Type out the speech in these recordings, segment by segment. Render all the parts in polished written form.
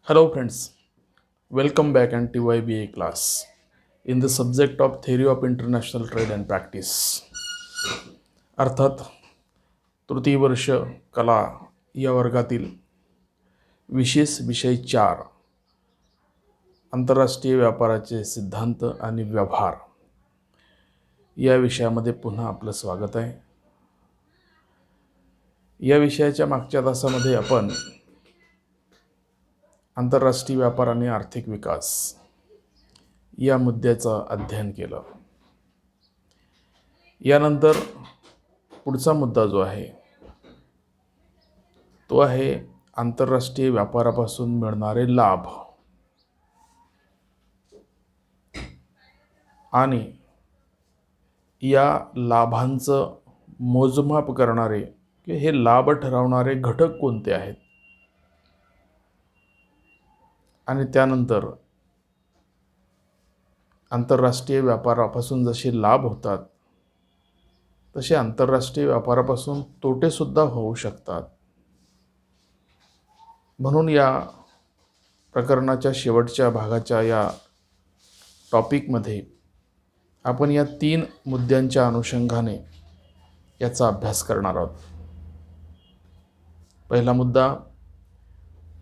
Hello friends, welcome back and TYBA class in the subject of Theory of International Trade and Practice. अर्थात तृतीय वर्ष कला या वर्गातील विशेष विषय 4 आंतरराष्ट्रीय व्यापाराचे सिद्धांत आणि व्यवहार या विषयामध्ये पुन्हा आपलं स्वागत आहे. या विषयाच्या मागच्या तासामध्ये आपण आंतरराष्ट्रीय व्यापार आणि आर्थिक विकास या मुद्द्याचं अध्ययन केलं. यानंतर पुढचा मुद्दा जो आहे तो आहे आंतरराष्ट्रीय व्यापारापासून मिळणारे लाभ आणि या लाभांचं मोजमाप करणारे की हे लाभ ठरवणारे घटक कोणते आहेत आणि त्यानंतर आंतरराष्ट्रीय व्यापारापासून जसे लाभ होतात तसे आंतरराष्ट्रीय व्यापारापासून तोटे सुद्धा होऊ शकतात. म्हणून या प्रकरणाच्या शेवटच्या भागाच्या या टॉपिकमध्ये आपण या 3 मुद्द्यांच्या अनुषंगाने याचा अभ्यास करणार आहोत. पहिला मुद्दा,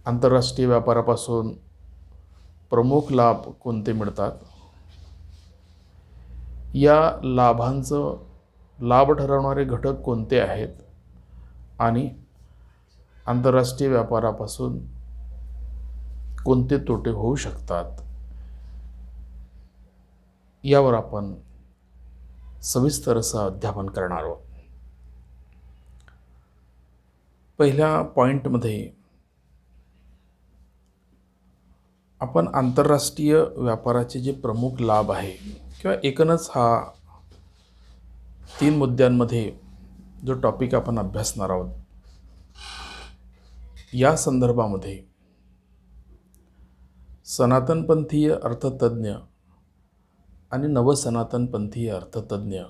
आंतरराष्ट्रीय व्यापारापासून प्रमुख लाभ कोणते मिळतात, या लाभांचं लाभ ठरवणारे घटक कोणते आहेत आणि आंतरराष्ट्रीय व्यापारापासून कोणते तोटे होऊ शकतात यावर आपण सविस्तर असं अध्यापन करणार आहोत. पहिल्या पॉईंटमध्ये आपण आंतरराष्ट्रीय व्यापाराचे जे प्रमुख लाभ आहे किंवा एकूणच हा 3 मुद्द्यांमध्ये जो टॉपिक आपण अभ्यासणार आहोत या संदर्भामध्ये सनातनपंथीय अर्थतज्ञ आणि नवसनातनपंथीय अर्थतज्ञ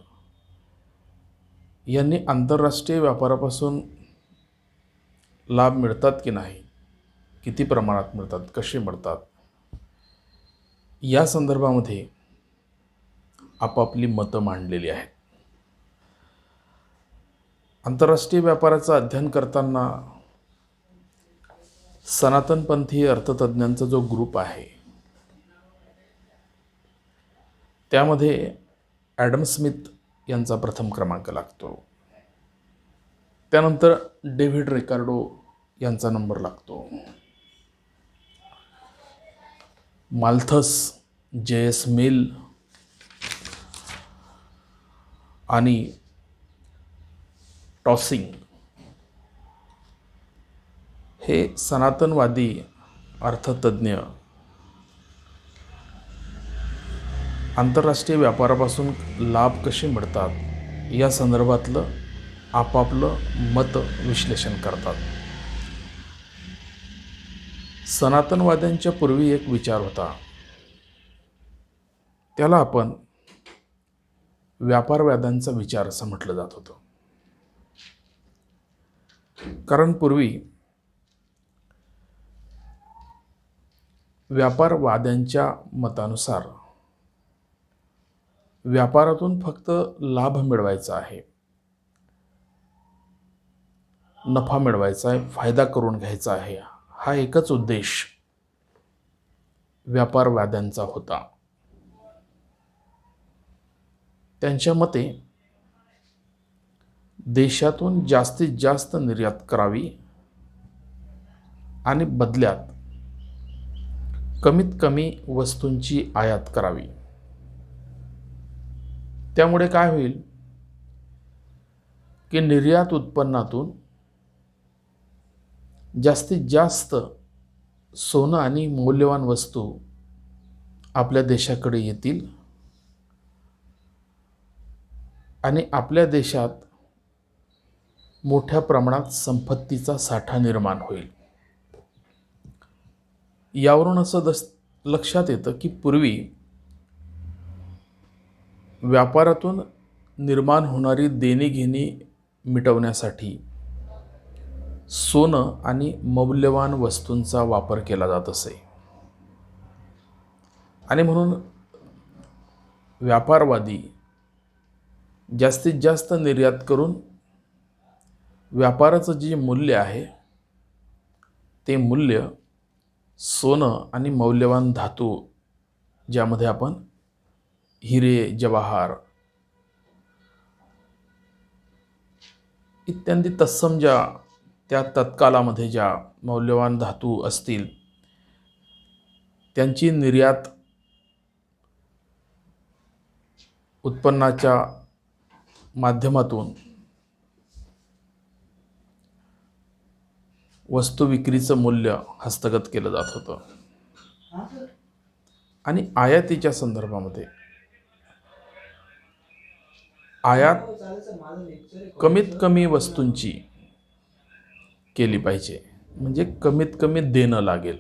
यांनी आंतरराष्ट्रीय व्यापारापासून लाभ मिळतात की नाही, किती प्रमाणात मिळतात, कसे मिळतात या संदर्भामध्ये आपापली मतं मांडलेली आहेत. आंतरराष्ट्रीय व्यापाराचं अध्ययन करताना सनातनपंथीय अर्थतज्ञांचा जो ग्रुप आहे त्यामध्ये ॲडम स्मिथ यांचा प्रथम क्रमांक लागतो. त्यानंतर डेव्हिड रिकार्डो यांचा नंबर लागतो. Malthus, JS. मिल आणि टॉसिंग हे सनातनवादी अर्थतज्ञ आंतरराष्ट्रीय व्यापारापासून लाभ कसे मिळतात या संदर्भातलं आपापलं मत विश्लेषण करतात. सनातनवाद्यांच्या पूर्वी एक विचार होता, त्याला आपण व्यापारवाद्यांचा विचार असं म्हटलं जात होतं. कारण पूर्वी व्यापारवाद्यांच्या मतानुसार व्यापारातून फक्त लाभ मिळवायचा आहे, नफा मिळवायचा आहे, फायदा करून घ्यायचा आहे, हा एकच उद्देश व्यापारवाद्यांचा होता. त्यांच्या मते देशातून जास्तीत जास्त निर्यात करावी आणि बदल्यात कमीत कमी वस्तूंची आयात करावी. त्यामुळे काय होईल की निर्यात उत्पन्नातून जास्तीत जास्त सोनं आणि मौल्यवान वस्तू आपल्या देशाकडे येतील आणि आपल्या देशात मोठ्या प्रमाणात संपत्तीचा साठा निर्माण होईल. यावरून असं लक्षात येतं की पूर्वी व्यापारातून निर्माण होणारी देणीघेणी मिटवण्यासाठी सोनं आणि मौल्यवान वस्तूंचा वापर केला जात असे. आणि म्हणून व्यापारवादी जास्तीत जास्त निर्यात करून व्यापाराचं जे मूल्य आहे ते मूल्य सोनं आणि मौल्यवान धातू, ज्यामध्ये आपण हिरे, जवाहर इत्यादी तत्सम ज्या त्या तत्कालामध्ये ज्या मौल्यवान धातू असतील त्यांची निर्यात उत्पन्नाच्या माध्यमातून वस्तू विक्रीचं मूल्य हस्तगत केलं जात होतं. आणि आयातीच्या संदर्भामध्ये आयात कमीत कमी वस्तूंची केली पाहिजे, म्हणजे कमीत कमी देणं लागेल.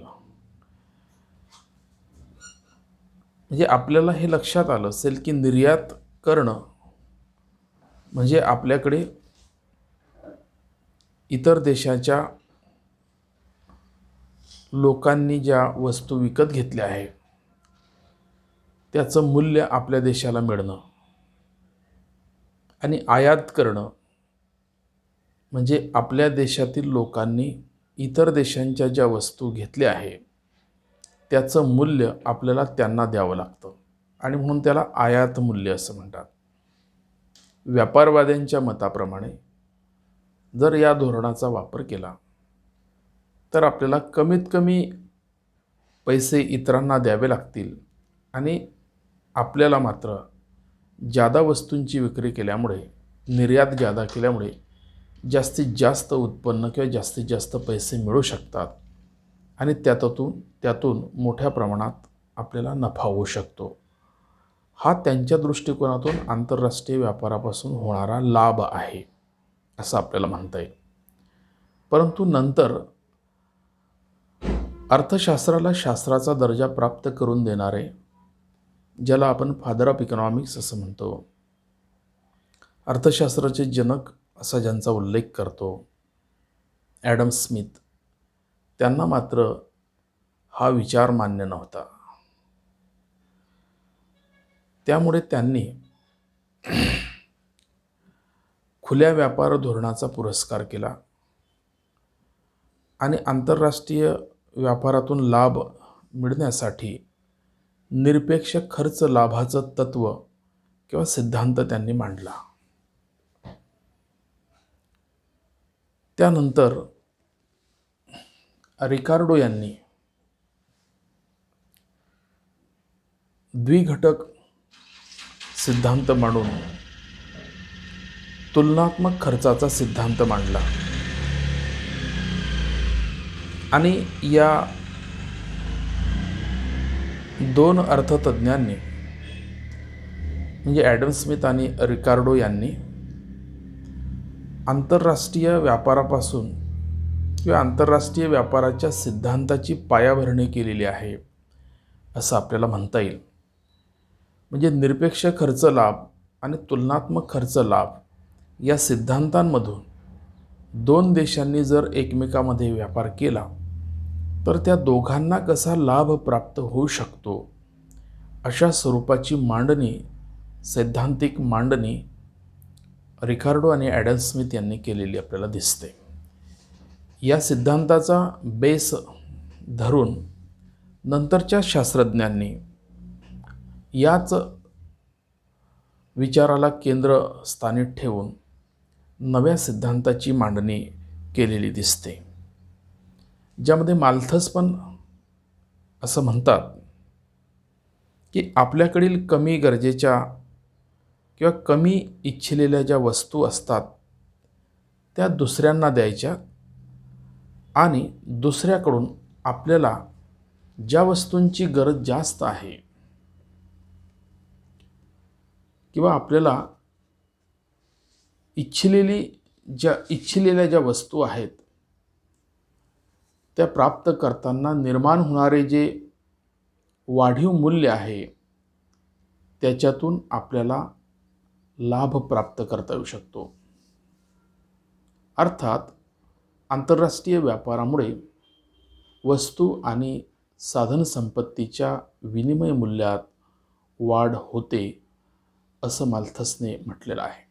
म्हणजे आपल्याला हे लक्षात आलं असेल की निर्यात करणं म्हणजे आपल्याकडे इतर देशाच्या लोकांनी ज्या वस्तू विकत घेतल्या आहे त्याचं मूल्य आपल्या देशाला मिळणं, आणि आयात करणं म्हणजे आपल्या देशातील लोकांनी इतर देशांच्या ज्या वस्तू घेतल्या आहे त्याचं मूल्य आपल्याला त्यांना द्यावं लागतं, आणि म्हणून त्याला आयात मूल्य असं म्हणतात. व्यापारवाद्यांच्या मताप्रमाणे जर या धोरणाचा वापर केला तर आपल्याला कमीत कमी पैसे इतरांना द्यावे लागतील, आणि आपल्याला मात्र जादा वस्तूंची विक्री केल्यामुळे, निर्यात जादा केल्यामुळे जास्तीत जास्त उत्पन्न किंवा जास्तीत जास्त पैसे मिळू शकतात, आणि त्यातून मोठ्या प्रमाणात आपल्याला नफा होऊ शकतो. हा त्यांच्या दृष्टिकोनातून आंतरराष्ट्रीय व्यापारापासून होणारा लाभ आहे असं आपल्याला म्हणता येईल. परंतु नंतर अर्थशास्त्राला शास्त्राचा दर्जा प्राप्त करून देणारे, ज्याला आपण फादर ऑफ इकॉनॉमिक्स असं म्हणतो, अर्थशास्त्राचे जनक असा ज्यांचा उल्लेख करतो ॲडम स्मिथ, त्यांना मात्र हा विचार मान्य नव्हता. त्यामुळे त्यांनी खुल्या व्यापार धोरणाचा पुरस्कार केला आणि आंतरराष्ट्रीय व्यापारातून लाभ मिळण्यासाठी निरपेक्ष खर्च लाभाचं तत्व किंवा सिद्धांत त्यांनी मांडला. त्यानंतर रिकार्डो यांनी द्विघटक सिद्धांत मांडून तुलनात्मक खर्चाचा सिद्धांत मांडला, आणि या दोन अर्थतज्ञांनी म्हणजे ॲडम स्मिथ आणि रिकार्डो यांनी आंतरराष्ट्रीय व्यापारापासून किंवा आंतरराष्ट्रीय व्यापाराच्या सिद्धांताची पायाभरणी केलेली आहे असं आपल्याला म्हणता येईल. म्हणजे निरपेक्ष खर्च लाभ आणि तुलनात्मक खर्च लाभ या सिद्धांतांमधून दोन देशांनी जर एकमेकांमध्ये व्यापार केला तर त्या दोघांना कसा लाभ प्राप्त होऊ शकतो अशा स्वरूपाची मांडणी, सैद्धांतिक मांडणी रिकार्डो आणि ॲडम स्मिथ यांनी केलेली आपल्याला दिसते. या सिद्धांताचा बेस धरून नंतरच्या शास्त्रज्ञांनी याच विचाराला केंद्रस्थानी ठेवून नव्या सिद्धांताची मांडणी केलेली दिसते, ज्यामध्ये माल्थस पण असं म्हणतात की आपल्याकडील कमी गरजेच्या किंवा कमी इच्छिलेल्या ज्या वस्तू असतात त्या दुसऱ्यांना द्यायच्या, आणि दुसऱ्याकडून आपल्याला ज्या वस्तूंची गरज जास्त आहे किंवा आपल्याला इच्छिलेल्या ज्या वस्तू आहेत त्या प्राप्त करताना निर्माण होणारे जे वाढीव मूल्य आहे त्याच्यातून आपल्याला लाभ प्राप्त करता येऊ शकतो. अर्थात आंतरराष्ट्रीय व्यापारामुळे वस्तू आणि साधनसंपत्तीच्या विनिमय मूल्यात वाढ होते असं माल्थसने म्हटलेलं आहे.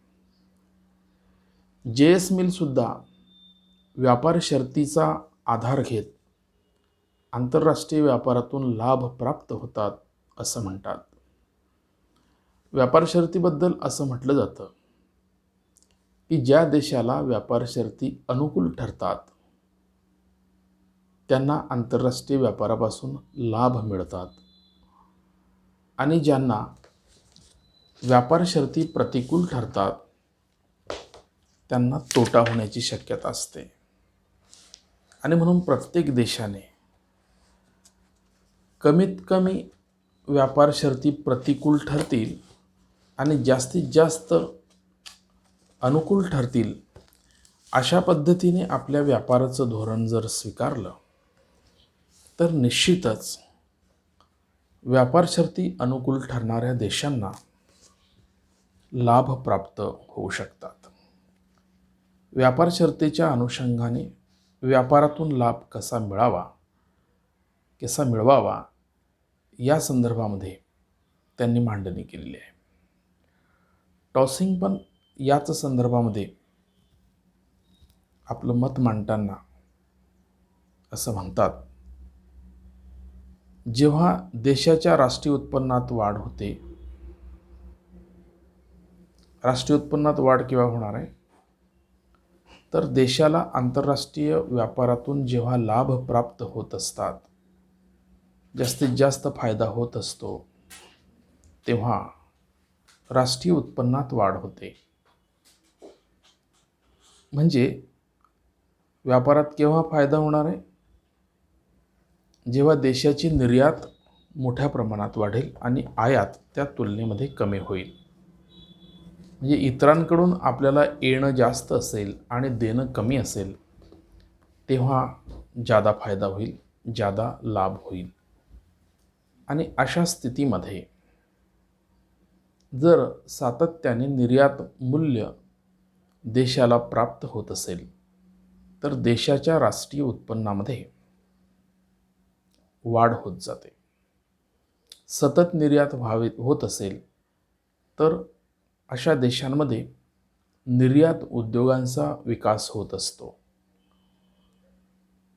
JS मिलसुद्धा व्यापार शर्तीचा आधार घेत आंतरराष्ट्रीय व्यापारातून लाभ प्राप्त होतात असं म्हणतात. व्यापार शर्तीबद्दल असं म्हटलं जातं की ज्या देशाला व्यापार शर्ती अनुकूल ठरतात त्यांना आंतरराष्ट्रीय व्यापारापासून लाभ मिळतात आणि ज्यांना व्यापार शर्ती प्रतिकूल ठरतात त्यांना तोटा होण्याची शक्यता असते. आणि म्हणून प्रत्येक देशाने कमीत कमी व्यापार शर्ती प्रतिकूल ठरतील आणि जास्तीत जास्त अनुकूल ठरतील अशा पद्धतीने आपल्या व्यापाराचं धोरण जर स्वीकारलं तर निश्चितच व्यापार शर्ती अनुकूल ठरणाऱ्या देशांना लाभ प्राप्त होऊ शकतात. व्यापार शर्तीच्या अनुषंगाने व्यापारातून लाभ कसा मिळवावा या संदर्भामध्ये त्यांनी मांडणी केलेली आहे. टॉसिंग पण याच संदर्भामध्ये आपलं मत मांडताना असं म्हणतात, जेव्हा देशाच्या राष्ट्रीय उत्पन्नात वाढ होते, राष्ट्रीय उत्पन्नात वाढ केव्हा होणार आहे तर देशाला आंतरराष्ट्रीय व्यापारातून जेव्हा लाभ प्राप्त होत असतात, जास्तीत जास्त फायदा होत असतो, तेव्हा राष्ट्रीय उत्पन्नात वाढ होते. म्हणजे व्यापारात केव्हा फायदा होणार आहे, जेव्हा देशाची निर्यात मोठ्या प्रमाणात वाढेल आणि आयात त्या तुलनेमध्ये कमी होईल. म्हणजे इतरांकडून आपल्याला येणं जास्त असेल आणि देणं कमी असेल तेव्हा जादा फायदा होईल, जादा लाभ होईल. आणि अशा स्थितीमध्ये जर सातत्याने निर्यात मूल्य देशाला प्राप्त होत असेल तर देशाच्या राष्ट्रीय उत्पन्नामध्ये वाढ होत जाते. सतत निर्यात होत असेल तर अशा देशांमध्ये निर्यात उद्योगांचा विकास होत असतो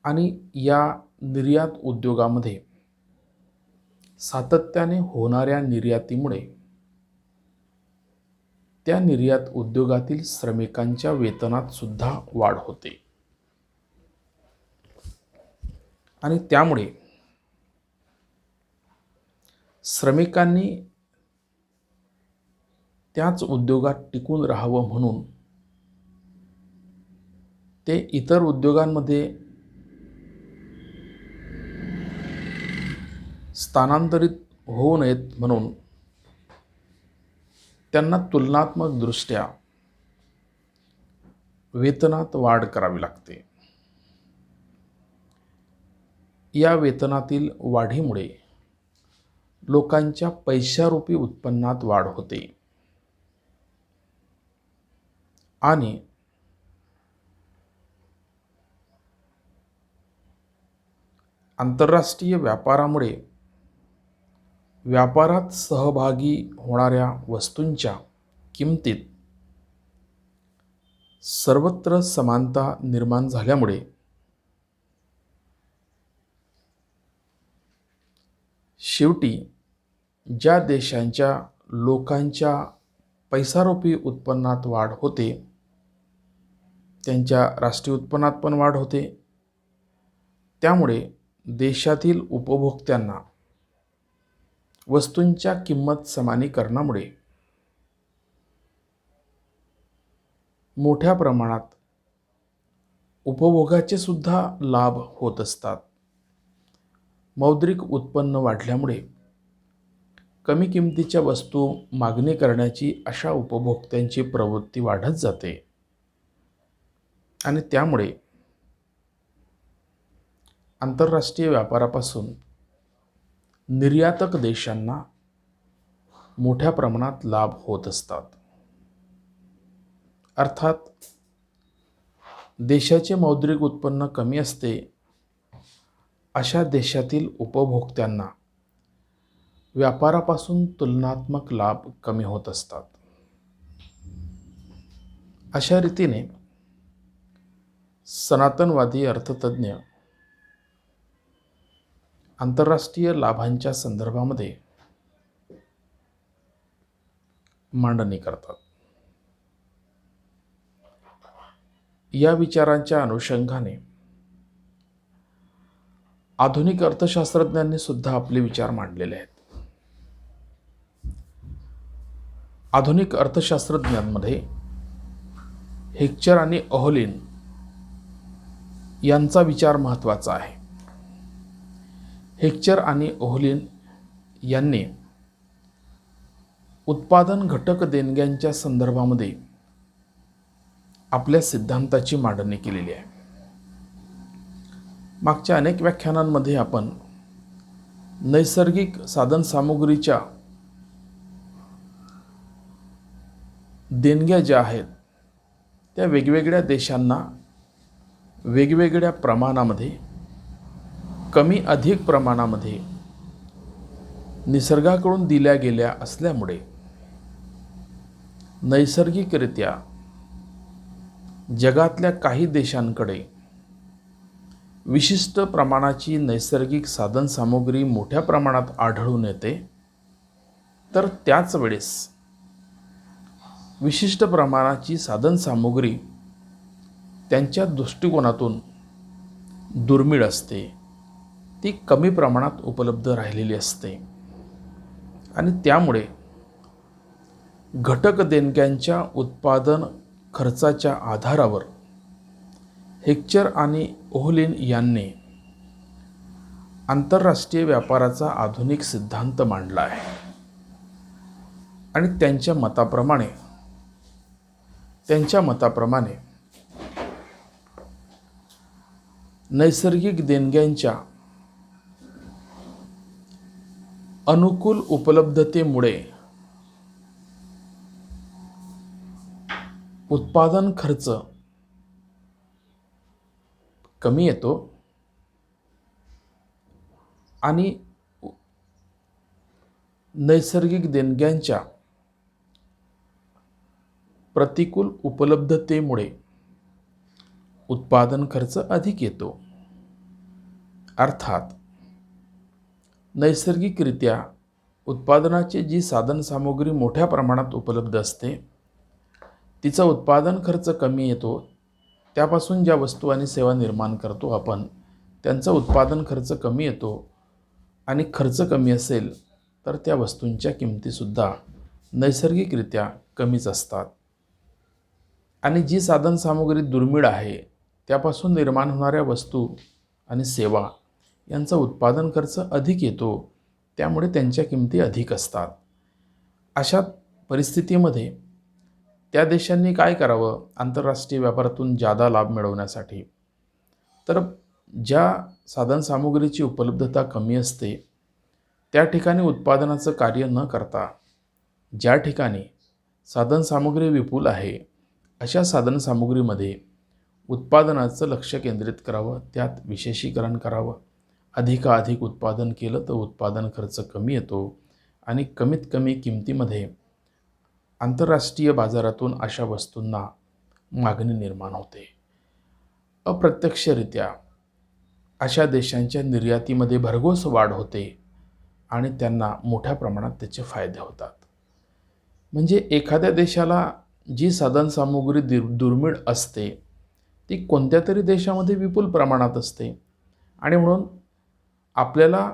आणि या निर्यात उद्योगामध्ये सातत्याने होणाऱ्या निर्यातीमुळे त्या निर्यात उद्योगातील श्रमिकांच्या वेतनात सुद्धा वाढ होते आणि त्यामुळे श्रमिकांनी त्याच उद्योगात टिकून राहावं म्हणून ते इतर उद्योगांमध्ये स्थानांतरित होऊ नयेत म्हणून त्यांना तुलनात्मकदृष्ट्या वेतनात वाढ करावी लागते. या वेतनातील वाढीमुळे लोकांच्या पैशारूपी उत्पन्नात वाढ होते आणि आंतरराष्ट्रीय व्यापारामुळे व्यापारात सहभागी होणाऱ्या वस्तूंच्या किमतीत सर्वत्र समानता निर्माण झाल्यामुळे शेवटी ज्या देशांच्या लोकांच्या पैसारूपी उत्पन्नात वाढ होते त्यांच्या राष्ट्रीय उत्पन्नात पण वाढ होते. त्यामुळे देशातील उपभोक्त्यांना वस्तूंच्या किंमत समानीकरणामुळे मोठ्या प्रमाणात उपभोगाचे सुद्धा लाभ होत असतात. मौद्रिक उत्पन्न वाढल्यामुळे कमी किमतीच्या वस्तू मागणी करण्याची अशा उपभोक्त्यांची प्रवृत्ती वाढत जाते आणि त्यामुळे आंतरराष्ट्रीय व्यापारापासून निर्यातक देशांना मोठ्या प्रमाणात लाभ होत असतात. अर्थात देशाचे मौद्रिक उत्पन्न कमी असते अशा देशातील उपभोक्त्यांना व्यापारापासून तुलनात्मक लाभ कमी होत असतात. अशा रीतीने सनातनवादी अर्थतज्ञ आंतरराष्ट्रीय लाभांच्या संदर्भामध्ये मांडणी करतात. या विचारांच्या अनुषंगाने आधुनिक अर्थशास्त्रज्ञांनी सुद्धा आपले विचार मांडलेले आहेत. आधुनिक अर्थशास्त्रज्ञांमध्ये हेक्चर आणि ओहोलिन यांचा विचार महत्त्वाचा आहे. हेक्चर आणि ओहोलिन यांनी उत्पादन घटक देणग्यांच्या संदर्भामध्ये आपल्या सिद्धांताची मांडणी केलेली आहे. मागच्या अनेक व्याख्यानांमध्ये आपण नैसर्गिक साधनसामुग्रीच्या देणग्या ज्या आहेत त्या वेगवेगळ्या देशांना वेगवेगळ्या प्रमाणामध्ये, कमी अधिक प्रमाणामध्ये निसर्गाकडून दिल्या गेल्या असल्यामुळे नैसर्गिकरित्या जगातल्या काही देशांकडे विशिष्ट प्रमाणाची नैसर्गिक साधनसामुग्री मोठ्या प्रमाणात आढळून येते, तर त्याच वेळेस विशिष्ट प्रमाणाची साधनसामुग्री त्यांच्या दृष्टिकोनातून दुर्मिळ असते, ती कमी प्रमाणात उपलब्ध राहिलेली असते आणि त्यामुळे घटक देणग्यांच्या उत्पादन खर्चाच्या आधारावर हेक्चर आणि ओहोलिन यांनी आंतरराष्ट्रीय व्यापाराचा आधुनिक सिद्धांत मांडला आहे. आणि त्यांच्या मताप्रमाणे नैसर्गिक देणग्यांच्या अनुकूल उपलब्धतेमुळे उत्पादन खर्च कमी येतो आणि नैसर्गिक देणग्यांच्या प्रतिकूल उपलब्धतेमुळे उत्पादन खर्च अधिक येतो. अर्थात नैसर्गिकरित्या उत्पादनाची जी साधनसामुग्री मोठ्या प्रमाणात उपलब्ध असते तिचा उत्पादन खर्च कमी येतो. त्यापासून ज्या वस्तू आणि सेवा निर्माण करतो आपण, त्यांचा उत्पादन खर्च कमी येतो आणि खर्च कमी असेल तर त्या वस्तूंच्या किमतीसुद्धा नैसर्गिकरित्या कमीच असतात. आणि जी साधनसामुग्री दुर्मिळ आहे त्यापासून निर्माण होणाऱ्या वस्तू आणि सेवा यांचा उत्पादन खर्च अधिक येतो, त्यामुळे त्यांच्या किमती अधिक असतात. अशा परिस्थितीमध्ये त्या देशांनी काय करावं आंतरराष्ट्रीय व्यापारातून जादा लाभ मिळवण्यासाठी? तर ज्या साधनसामुग्रीची उपलब्धता कमी असते त्या ठिकाणी उत्पादनाचं कार्य न करता ज्या ठिकाणी साधनसामुग्री विपुल आहे अशा साधनसामुग्रीमध्ये उत्पादनाचं लक्ष केंद्रित करावं, त्यात विशेषीकरण करावं. अधिकाधिक उत्पादन केलं तर उत्पादन खर्च कमी येतो आणि कमीत कमी किमतीमध्ये आंतरराष्ट्रीय बाजारातून अशा वस्तूंना मागणी निर्माण होते. अप्रत्यक्षरित्या अशा देशांच्या निर्यातीमध्ये भरघोस वाढ होते आणि त्यांना मोठ्या प्रमाणात त्याचे फायदे होतात. म्हणजे एखाद्या देशाला जी साधनसामुग्री दुर्मिळ असते ती कोणत्या तरी देशामध्ये विपुल प्रमाणात असते आणि म्हणून आपल्याला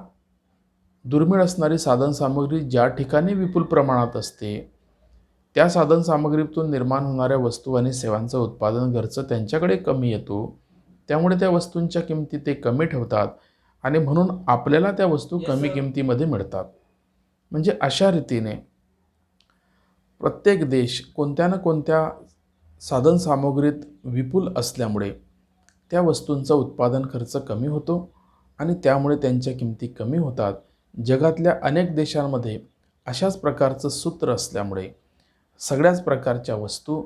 दुर्मिळ असणारी साधनसामुग्री ज्या ठिकाणी विपुल प्रमाणात असते त्या साधनसामुग्रीतून निर्माण होणाऱ्या वस्तू आणि सेवांचं उत्पादन खर्च त्यांच्याकडे कमी येतो, त्यामुळे त्या वस्तूंच्या किमती ते कमी ठेवतात आणि म्हणून आपल्याला त्या वस्तू कमी किमतीमध्ये मिळतात. म्हणजे अशा रीतीने प्रत्येक देश कोणत्या ना कोणत्या साधनसामुग्रीत विपुल असल्यामुळे त्या वस्तूंचा उत्पादन खर्च कमी होतो आणि त्यामुळे त्यांच्या किमती कमी होतात. जगातल्या अनेक देशांमध्ये अशाच प्रकारचं सूत्र असल्यामुळे सगळ्याच प्रकारच्या वस्तू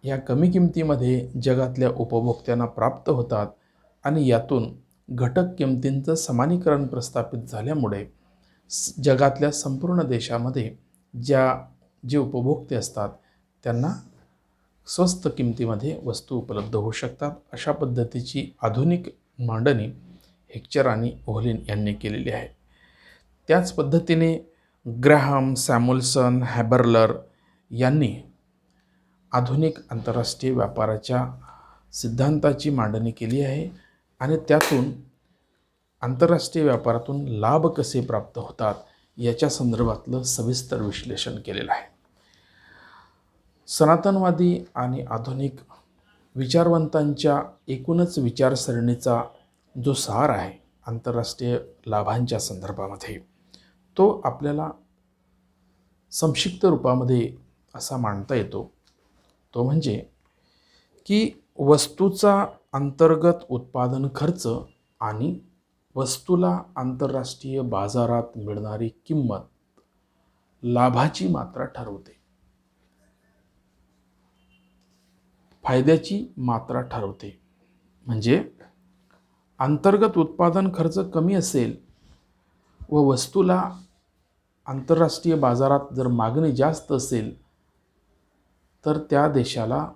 या कमी किमतीमध्ये जगातल्या उपभोक्त्यांना प्राप्त होतात आणि यातून घटक किमतींचं समानीकरण प्रस्थापित झाल्यामुळे जगातल्या संपूर्ण देशामध्ये जे उपभोक्ते असतात त्यांना स्वस्त किमतीमध्ये वस्तू उपलब्ध होऊ शकतात. अशा पद्धतीची आधुनिक मांडणी हेक्चर आणि ओहलिन यांनी केलेली आहे. त्याच पद्धतीने ग्रॅहम, सॅम्युएल्सन, हॅबरलर यांनी आधुनिक आंतरराष्ट्रीय व्यापाराच्या सिद्धांताची मांडणी केली आहे आणि त्यातून आंतरराष्ट्रीय व्यापारातून लाभ कसे प्राप्त होतात याच्या संदर्भातलं सविस्तर विश्लेषण केलेलं आहे. सनातनवादी आणि आधुनिक विचारवंतांच्या एकूणच विचारसरणीचा जो सार आहे आंतरराष्ट्रीय लाभांच्या संदर्भामध्ये, तो आपल्याला संक्षिप्त रूपामध्ये असा मांडता येतो. तो म्हणजे की वस्तूचा अंतर्गत उत्पादन खर्च आणि वस्तूला आंतरराष्ट्रीय बाजारात मिळणारी किंमत लाभाची मात्रा ठरवते, फायद्याची मात्रा ठरवते. म्हणजे अंतर्गत उत्पादन खर्च कमी असेल व वस्तूला आंतरराष्ट्रीय बाजारात जर मागणी जास्त असेल तर त्या देशाला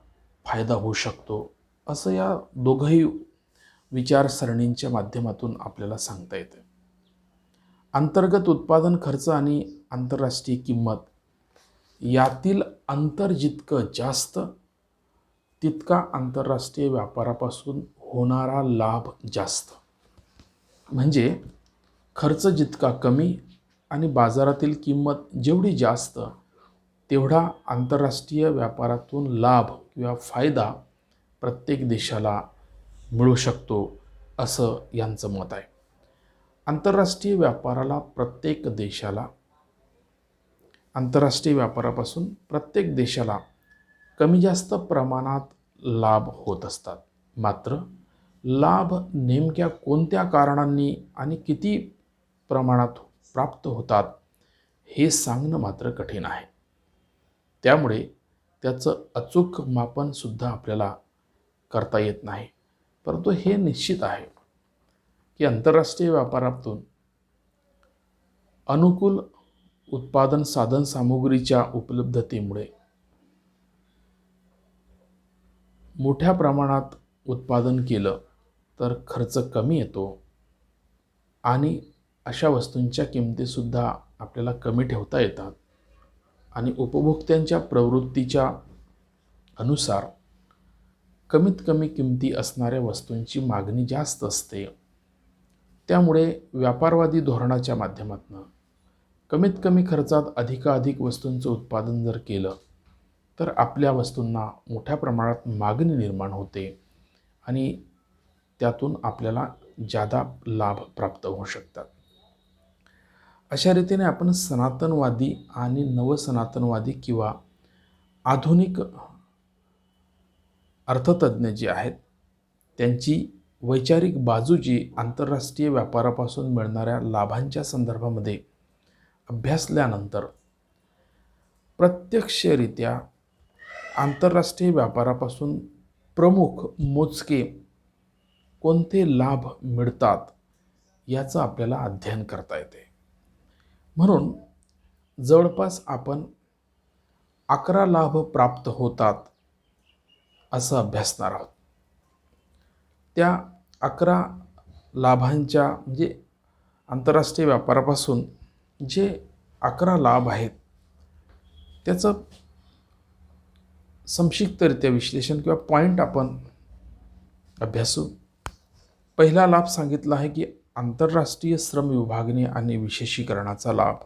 फायदा होऊ शकतो, असं या दोघंही विचारसरणींच्या माध्यमातून आपल्याला सांगता येतं. अंतर्गत उत्पादन खर्च आणि आंतरराष्ट्रीय किंमत यातील अंतर जितकं जास्त तितका आंतरराष्ट्रीय व्यापारापासून होणारा लाभ जास्त. म्हणजे खर्च जितका कमी आणि बाजारातील किंमत जेवढी जास्त तेवढा आंतरराष्ट्रीय व्यापारातून लाभ किंवा फायदा प्रत्येक देशाला मिळू शकतो, असं यांचं मत आहे. आंतरराष्ट्रीय व्यापारापासून प्रत्येक देशाला कमी जास्त प्रमाणात लाभ होत असतात. मात्र लाभ नेमक्या कोणत्या कारणांनी आणि किती प्रमाणात प्राप्त होतात हे सांगणं मात्र कठीण आहे. त्यामुळे त्याचं अचूक मापनसुद्धा आपल्याला करता येत नाही. परंतु हे निश्चित आहे की आंतरराष्ट्रीय व्यापारातून अनुकूल उत्पादन साधन सामुग्रीच्या उपलब्धतेमुळे मोठ्या प्रमाणात उत्पादन केलं तर खर्च कमी येतो आणि अशा वस्तूंच्या किमतीसुद्धा आपल्याला कमी ठेवता येतात आणि उपभोक्त्यांच्या प्रवृत्तीच्या अनुसार कमीत कमी किमती असणाऱ्या वस्तूंची मागणी जास्त असते. त्यामुळे व्यापारवादी धोरणाच्या माध्यमातून कमीत कमी खर्चात अधिकाधिक वस्तूंचं उत्पादन जर केलं तर आपल्या वस्तूंना मोठ्या प्रमाणात मागणी निर्माण होते आणि त्यातून आपल्याला जादा लाभ प्राप्त होऊ शकतात. अशा रीतीने आपण सनातनवादी आणि नवसनातनवादी किंवा आधुनिक अर्थतज्ञ जे आहेत त्यांची वैचारिक बाजू जी आंतरराष्ट्रीय व्यापारापासून मिळणाऱ्या लाभांच्या संदर्भामध्ये अभ्यासल्यानंतर प्रत्यक्षरित्या आंतरराष्ट्रीय व्यापारापासून प्रमुख मोजके कोणते लाभ मिळतात याचं आपल्याला अध्ययन करता येते. म्हणून जवळपास आपण 11 लाभ प्राप्त होतात असं अभ्यासणार आहोत. त्या 11 लाभांच्या म्हणजे आंतरराष्ट्रीय व्यापारापासून जे 11 लाभ आहेत त्याचं संक्षिप्तरित्या विश्लेषण किंवा पॉईंट आपण अभ्यासू. पहिला लाभ सांगितला आहे की आंतरराष्ट्रीय श्रम विभागणी आणि विशेषीकरणाचा लाभ.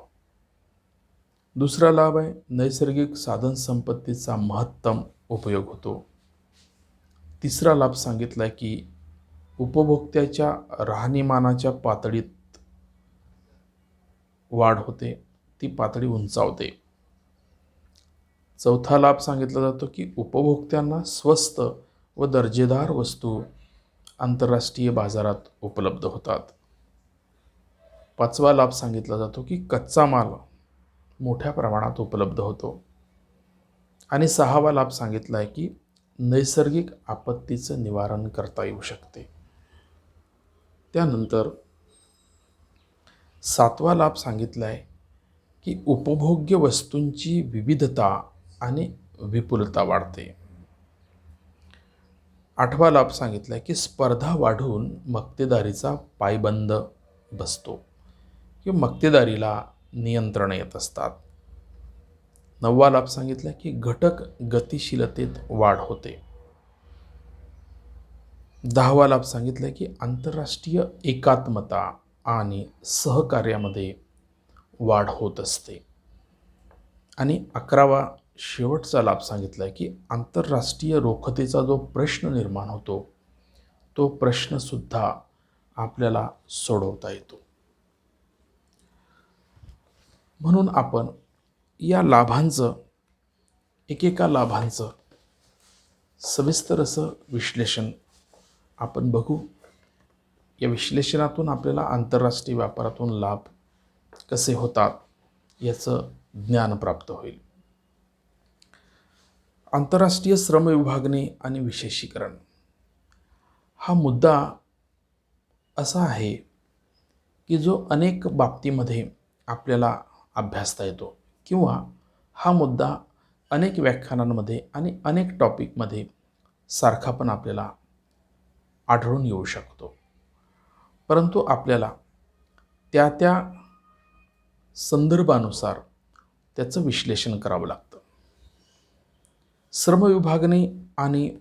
दुसरा लाभ आहे नैसर्गिक साधन संपत्तीचा महत्तम उपयोग होतो. तिसरा लाभ सांगितला आहे की उपभोक्त्याच्या राहणीमानाच्या पातळीत वाढ होते, ती पातळी उंचावते. चौथा लाभ सांगितला जातो की उपभोक्त्यांना स्वस्त व दर्जेदार वस्तू आंतरराष्ट्रीय बाजारात उपलब्ध होतात. पाचवा लाभ सांगितला जातो की कच्चा माल मोठ्या प्रमाणात उपलब्ध होतो. आणि सहावा लाभ सांगितला आहे की नैसर्गिक आपत्तीचं निवारण करता येऊ शकते. त्यानंतर 7वा लाभ सांगितला आहे की उपभोग्य वस्तूंची विविधता आणि विपुलता वाढते. 8वा लाभ सांगितला आहे की स्पर्धा वाढून मक्तेदारीचा पायबंद बसतो किंवा मक्तेदारीला नियंत्रण येत असतात. 9वा लाभ सांगितला की घटक गतिशीलतेत वाढ होते. 10वा लाभ सांगितला की आंतरराष्ट्रीय एकात्मता आणि सहकार्यामध्ये वाढ होत असते. आणि 11वा शेवटचा लाभ सांगितला की आंतरराष्ट्रीय रोखतेचा जो प्रश्न निर्माण होतो तो प्रश्नसुद्धा आपल्याला सोडवता येतो. म्हणून आपण या लाभांचं एकेका लाभांचं सविस्तर असं विश्लेषण आपण बघू. या विश्लेषणातून आपल्याला आंतरराष्ट्रीय व्यापारातून लाभ कसे होतात याचं ज्ञान प्राप्त होईल. आंतरराष्ट्रीय श्रम विभागणी आणि विशेषीकरण हा मुद्दा असा आहे की जो अनेक बाबतीमध्ये आपल्याला अभ्यासता येतो किंवा हा मुद्दा अनेक व्याख्यानांमध्ये आणि अनेक टॉपिकमध्ये सारखा पण आपल्याला आढळून येऊ शकतो. परंतु आपल्याला त्या त्या संदर्भानुसार त्याचं विश्लेषण करावं लागतं. श्रम विभागणी आणि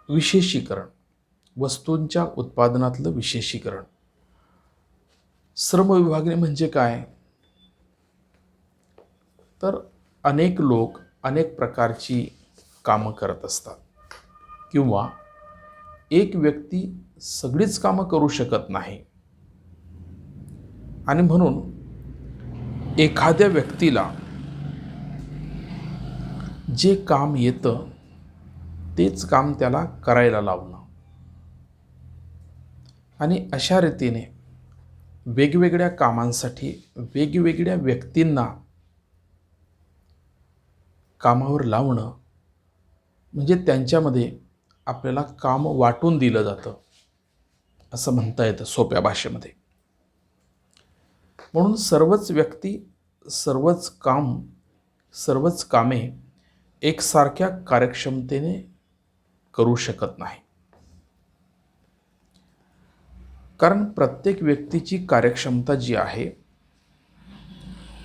विशेषीकरण, वस्तूंच्या उत्पादनातलं विशेषीकरण. श्रम विभागणी म्हणजे काय? तर अनेक लोक अनेक प्रकारची कामं करत असतात किंवा एक व्यक्ती सगळीच कामं करू शकत नाही आणि म्हणून एखाद्या व्यक्तीला जे काम येतं तेच काम त्याला करायला लावणं आणि अशा रीतीने वेगवेगळ्या कामांसाठी वेगवेगळ्या व्यक्तींना कामावर लावणं म्हणजे त्यांच्यामध्ये आपल्याला काम वाटून दिलं जातं असं म्हणता येतं सोप्या भाषेमध्ये. म्हणून सर्वच व्यक्ती सर्वच कामे एकसारख्या कार्यक्षमतेने करू शकत नाही. कारण प्रत्येक व्यक्तीची कार्यक्षमता जी आहे,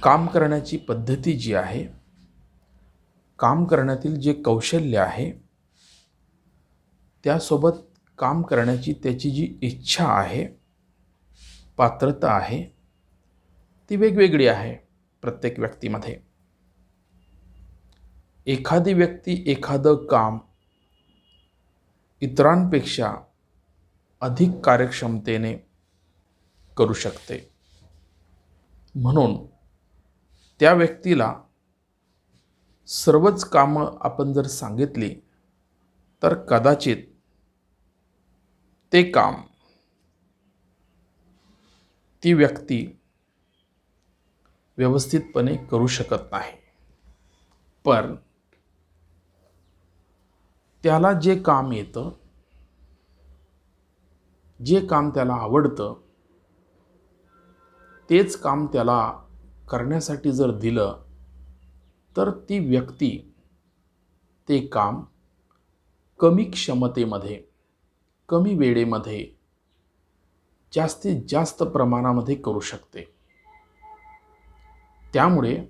काम करण्याची पद्धती जी आहे, काम करण्यातील जे कौशल्य आहे, त्यासोबत काम करण्याची त्याची जी इच्छा आहे, पात्रता आहे, ती वेगवेगळी आहे प्रत्येक व्यक्तीमध्ये. एखादी व्यक्ती एखादं काम इतरांपेक्षा अधिक कार्यक्षमतेने करू शकते. म्हणून त्या व्यक्तीला सर्वच कामं आपण जर सांगितली तर कदाचित ते काम ती व्यक्ती व्यवस्थितपणे करू शकत नाही. पण त्याला जे काम येतं, जे काम त्याला आवडतं, तेच काम त्याला करण्यासाठी जर दिलं तर ती व्यक्ती ते काम कमी क्षमतेमध्ये, कमी वेळेमध्ये, जास्तीत जास्त प्रमाणामध्ये करू शकते. त्यामुळे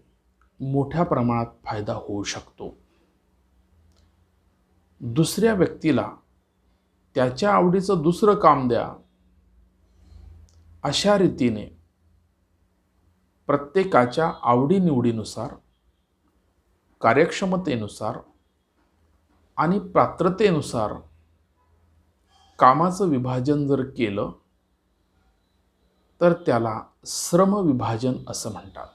मोठ्या प्रमाणात फायदा होऊ शकतो. दुसऱ्या व्यक्तीला त्याच्या आवडीचं दुसरं काम द्या. अशा रीतीने प्रत्येकाच्या आवडीनिवडीनुसार, कार्यक्षमतेनुसार आणि पात्रतेनुसार कामाचं विभाजन जर केलं तर त्याला श्रम विभाजन असं म्हणतात.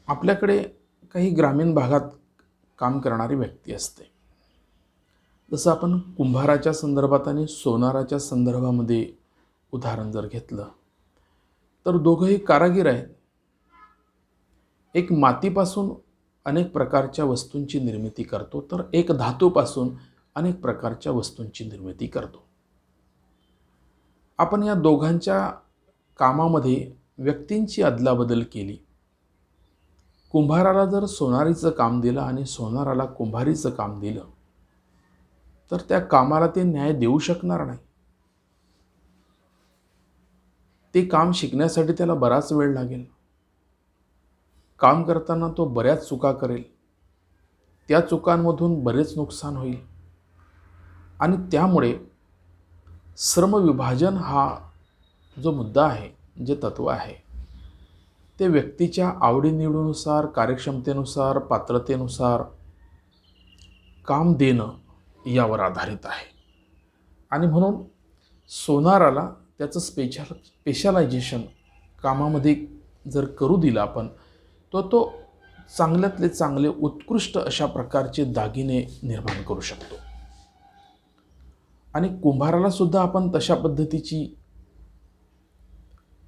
आपल्याकडे काही ग्रामीण भागात काम करणारी व्यक्ती असते. जसं आपण कुंभाराच्या संदर्भात आणि सोनाराच्या संदर्भामध्ये उदाहरण जर घेतलं तर दोघंही कारागीर आहेत. एक मातीपासून अनेक प्रकारच्या वस्तूंची निर्मिती करतो, तर एक धातूपासून अनेक प्रकारच्या वस्तूंची निर्मिती करतो. आपण या दोघांच्या कामामध्ये व्यक्तींची अदलाबदल केली. कुंभाराला जर सोनारीचं काम दिलं आणि सोनाराला कुंभारीचं काम दिलं, तर त्या कामाला ते न्याय देऊ शकणार नाही. ते काम शिकण्यासाठी त्याला बराच वेळ लागेल. काम करताना तो बऱ्याच चुका करेल. त्या चुकांमधून बरेच नुकसान होईल. आणि त्यामुळे श्रमविभाजन हा जो मुद्दा आहे, जे तत्व आहे, ते व्यक्तीच्या आवडीनिवडीनुसार, कार्यक्षमतेनुसार, पात्रतेनुसार काम देणं यावर आधारित आहे. आणि म्हणून सोनाराला त्याचं स्पेशलायझेशन कामामध्ये जर करू दिलं आपण, तो चांगल्यातले चांगले उत्कृष्ट अशा प्रकारचे दागिने निर्माण करू शकतो. आणि कुंभाराला सुद्धा आपण तशा पद्धतीची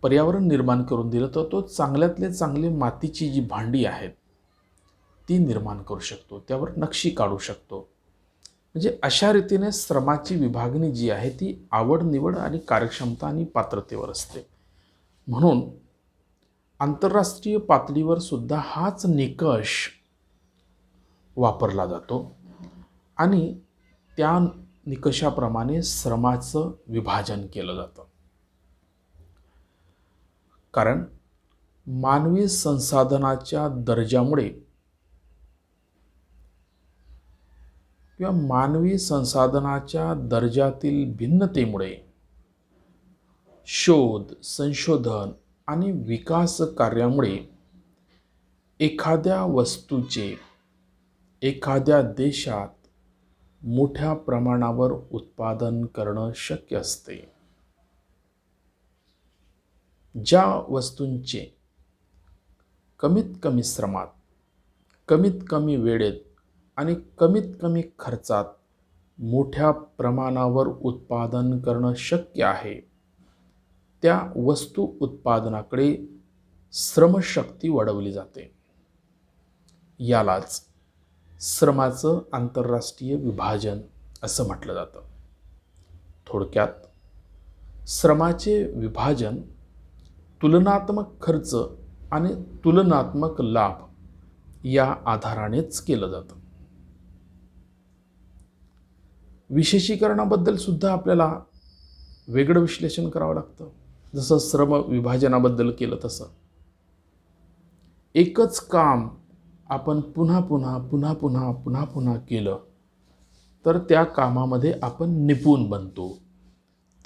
पर्यावरण निर्माण करून दिलं, तर तो चांगल्यातले चांगले मातीची जी भांडी आहेत ती निर्माण करू शकतो, त्यावर नक्षी काढू शकतो. म्हणजे अशा रीतीने श्रमाची विभागणी जी आहे ती आवड निवड आणि कार्यक्षमता आणि पात्रतेवर असते. म्हणून आंतरराष्ट्रीय पातळीवर सुद्धा हाच निकष वापरला जातो आणि त्या निकषाप्रमाणे श्रमाचं विभाजन केलं जातं. कारण मानवी संसाधनाच्या दर्जामुळे किंवा मानवी संसाधनाच्या दर्जातील भिन्नतेमुळे शोध, संशोधन आणि विकास कार्यामुळे एखाद्या वस्तूचे एखाद्या देशात मोठ्या प्रमाणावर उत्पादन करणं शक्य असते. ज्या वस्तूंचे कमीत कमी श्रमात, कमीत कमी वेळेत आणि कमीत कमी खर्चात मोठ्या प्रमाणावर उत्पादन करणं शक्य आहे, त्या वस्तू उत्पादनाकडे श्रमशक्ती वळवली जाते. यालाच श्रमाचं आंतरराष्ट्रीय विभाजन असं म्हटलं जातं. थोडक्यात श्रमाचे विभाजन तुलनात्मक खर्च आणि तुलनात्मक लाभ या आधारानेच केलं जातं. विशेषीकरणाबद्दल सुद्धा आपल्याला वेगळं विश्लेषण करावं लागतं. जसं श्रम विभाजनाबद्दल केलं तसं एकच काम आपण पुन्हा पुन्हा केलं तर त्या कामामध्ये आपण निपुण बनतो,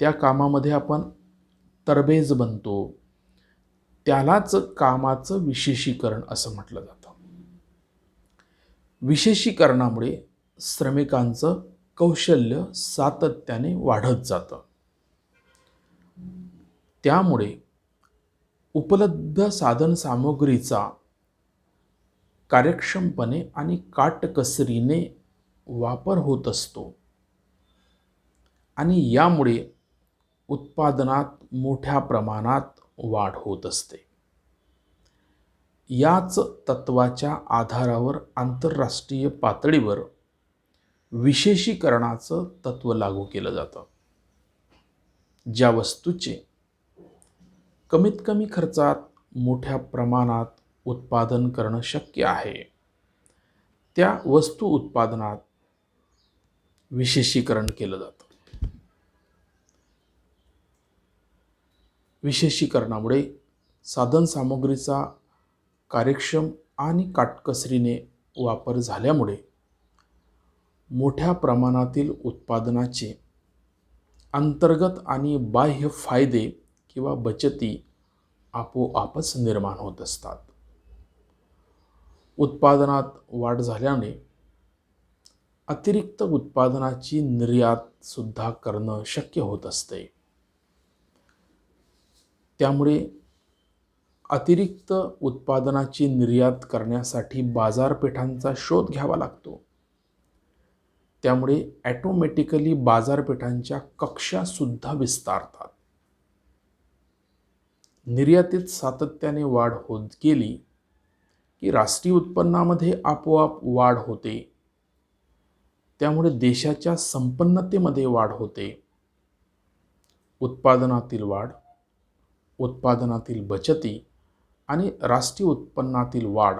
त्या कामामध्ये आपण तरबेज बनतो. त्यालाच कामाचं विशेषीकरण असं म्हटलं जातं. विशेषीकरणामुळे श्रमिकांचं कौशल्य सातत्याने वाढत जातं. त्यामुळे उपलब्ध साधनसामुग्रीचा कार्यक्षमपणे आणि काटकसरीने वापर होत असतो आणि यामुळे उत्पादनात मोठ्या प्रमाणात वाढ होत असते. याच तत्वाच्या आधारावर आंतरराष्ट्रीय पातळीवर विशेषीकरणाचं तत्व लागू केलं जातं. ज्या वस्तूचे कमीत कमी खर्चात मोठ्या प्रमाणात उत्पादन करणं शक्य आहे, त्या वस्तू उत्पादनात विशेषीकरण केलं जातं. विशेषीकरणामुळे साधनसामुग्रीचा कार्यक्षम आणि काटकसरीने वापर झाल्यामुळे मोठ्या प्रमाणातील उत्पादनाचे अंतर्गत आणि बाह्य फायदे किंवा बचती आपोआपच निर्माण होत असतात. उत्पादनात वाढ झाल्याने अतिरिक्त उत्पादनाची निर्यात सुद्धा करणं शक्य होत असते. त्यामुळे अतिरिक्त उत्पादनाची निर्यात करण्यासाठी बाजारपेठांचा शोध घ्यावा लागतो. त्यामुळे ऑटोमॅटिकली बाजारपेठांच्या कक्षा सुद्धा विस्तारतात. निर्यातीत सातत्याने वाढ होत गेली की राष्ट्रीय उत्पन्नामध्ये आपोआप वाढ होते. त्यामुळे देशाच्या संपन्नतेमध्ये वाढ होते. उत्पादनातील वाढ, उत्पादनातील बचती आणि राष्ट्रीय उत्पन्नातील वाढ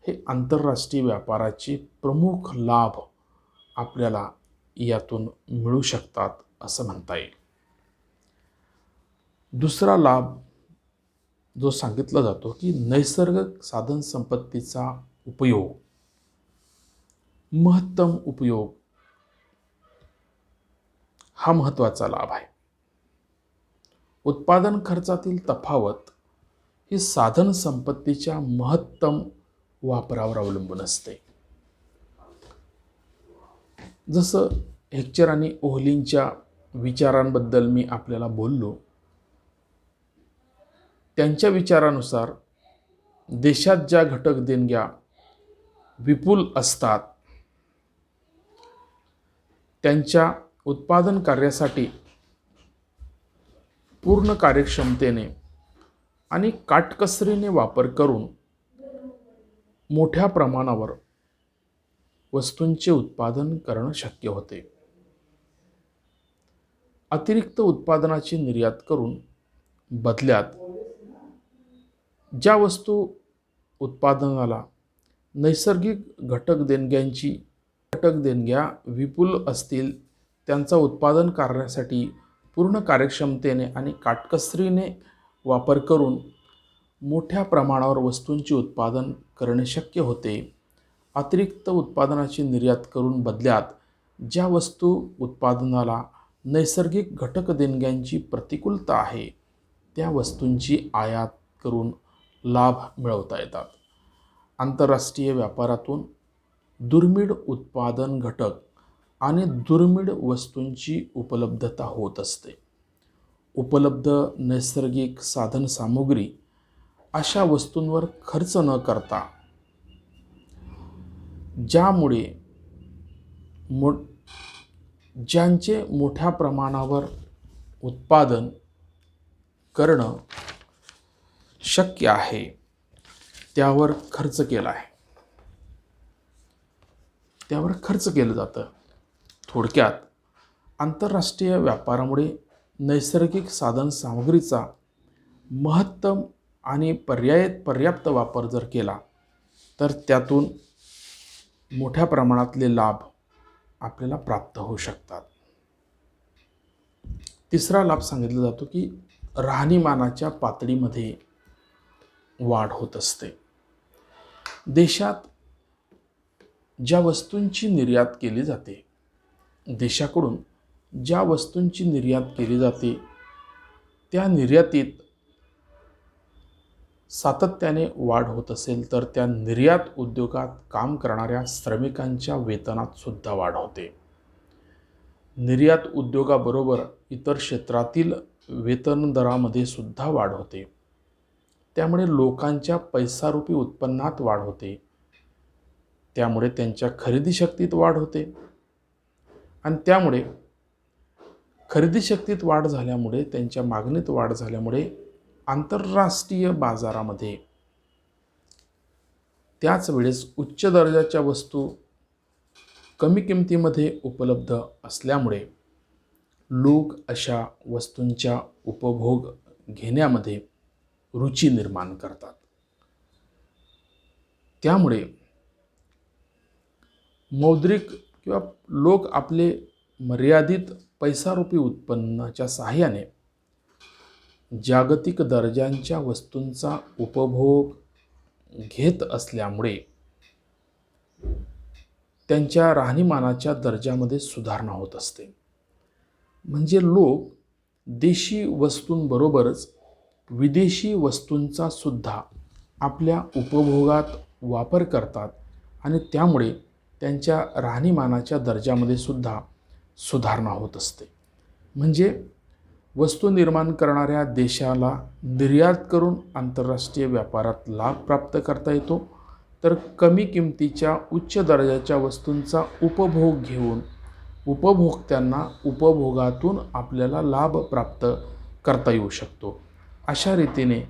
हे आंतरराष्ट्रीय व्यापाराचे प्रमुख लाभ आपल्याला यातून मिळू शकतात असं म्हणता येईल. दुसरा लाभ जो सांगितला जातो की नैसर्गिक साधन संपत्तीचा उपयोग, महत्तम उपयोग हा महत्त्वाचा लाभ आहे. उत्पादन खर्चातील तफावत ही साधन संपत्तीच्या महत्तम वापरावर अवलंबून असते. जसं हेक्चर आणि ओहलींच्या विचारांबद्दल मी आपल्याला बोललो, त्यांच्या विचारानुसार देशात ज्या घटक देणग्या विपुल असतात त्यांच्या उत्पादन कार्यासाठी पूर्ण कार्यक्षमतेने आणि काटकसरीने वापर करून मोठ्या प्रमाणावर वस्तूंचे उत्पादन करणं शक्य होते. अतिरिक्त उत्पादनाची निर्यात करून बदल्यात ज्या वस्तू उत्पादनाला नैसर्गिक घटक देणग्या विपुल असतील त्यांचा उत्पादन करण्यासाठी पूर्ण कार्यक्षमतेने आणि काटकसरीने वापर करून मोठ्या प्रमाणावर वस्तूंचे उत्पादन करणे शक्य होते. अतिरिक्त उत्पादनाची निर्यात करून बदल्यात ज्या वस्तू उत्पादनाला नैसर्गिक घटक देणग्यांची प्रतिकूलता आहे त्या वस्तूंची आयात करून लाभ मिळवता येतात. आंतरराष्ट्रीय व्यापारातून दुर्मिळ उत्पादन घटक आणि दुर्मिळ वस्तूंची उपलब्धता होत असते. उपलब्ध नैसर्गिक साधन सामुग्री अशा वस्तूंवर खर्च न करता ज्यांचे मोठ्या प्रमाणावर उत्पादन करणं शक्य आहे त्यावर खर्च केलं जातं. थोडक्यात आंतरराष्ट्रीय व्यापारामुळे नैसर्गिक साधन सामग्रीचा महत्तम आणि पर्याप्त वापर जर केला तर त्यातून मोठ्या प्रमाणातले लाभ आपल्याला प्राप्त होऊ शकतात. तिसरा लाभ सांगितला जातो की राहणीमानाच्या पातळीमध्ये वाढ होत असते. देशात ज्या वस्तूंची निर्यात केली जाते, देशाकडून ज्या वस्तूंची निर्यात केली जाते त्या निर्यातीत सातत्याने वाढ होत असेल तर त्या निर्यात उद्योगात काम करणाऱ्या श्रमिकांच्या वेतनात सुद्धा वाढ होते. निर्यात उद्योगाबरोबर इतर क्षेत्रातील वेतन दरामध्ये सुद्धा वाढ होते. त्यामुळे लोकांच्या पैसारूपी उत्पन्नात वाढ होते. त्यामुळे त्यांच्या खरेदी शक्तीत वाढ होते आणि त्यामुळे खरेदी शक्तीत वाढ झाल्यामुळे त्यांच्या मागणीत वाढ झाल्यामुळे आंतरराष्ट्रीय बाजारामध्ये त्याच वेळेस उच्च दर्जाच्या वस्तू कमी किमतीमध्ये उपलब्ध असल्यामुळे लोक अशा वस्तूंच्या उपभोग घेण्यामध्ये रुची निर्माण करतात. त्यामुळे मौद्रिक किंवा लोक आपले मर्यादित पैसारूपी उत्पन्नाच्या सहाय्याने जागतिक दर्जांच्या वस्तूंचा उपभोग घेत असल्यामुळे त्यांच्या राहणीमानाच्या दर्जामध्ये सुधारणा होत असते. म्हणजे लोक देशी वस्तूंबरोबरच विदेशी वस्तूंचा सुद्धा आपल्या उपभोगात वापर करतात आणि त्यामुळे त्यांच्या राहणीमानाच्या दर्जामध्ये सुद्धा सुधारणा होत असते. म्हणजे वस्तू निर्माण करणाऱ्या देशाला निर्यात करून आंतरराष्ट्रीय व्यापारात लाभ प्राप्त करता येतो, तर कमी किमतीच्या उच्च दर्जाच्या वस्तूंचा उपभोग घेऊन उपभोक्त्यांना उपभोगातून आपल्याला लाभ प्राप्त करता येऊ शकतो. अशा रीतीने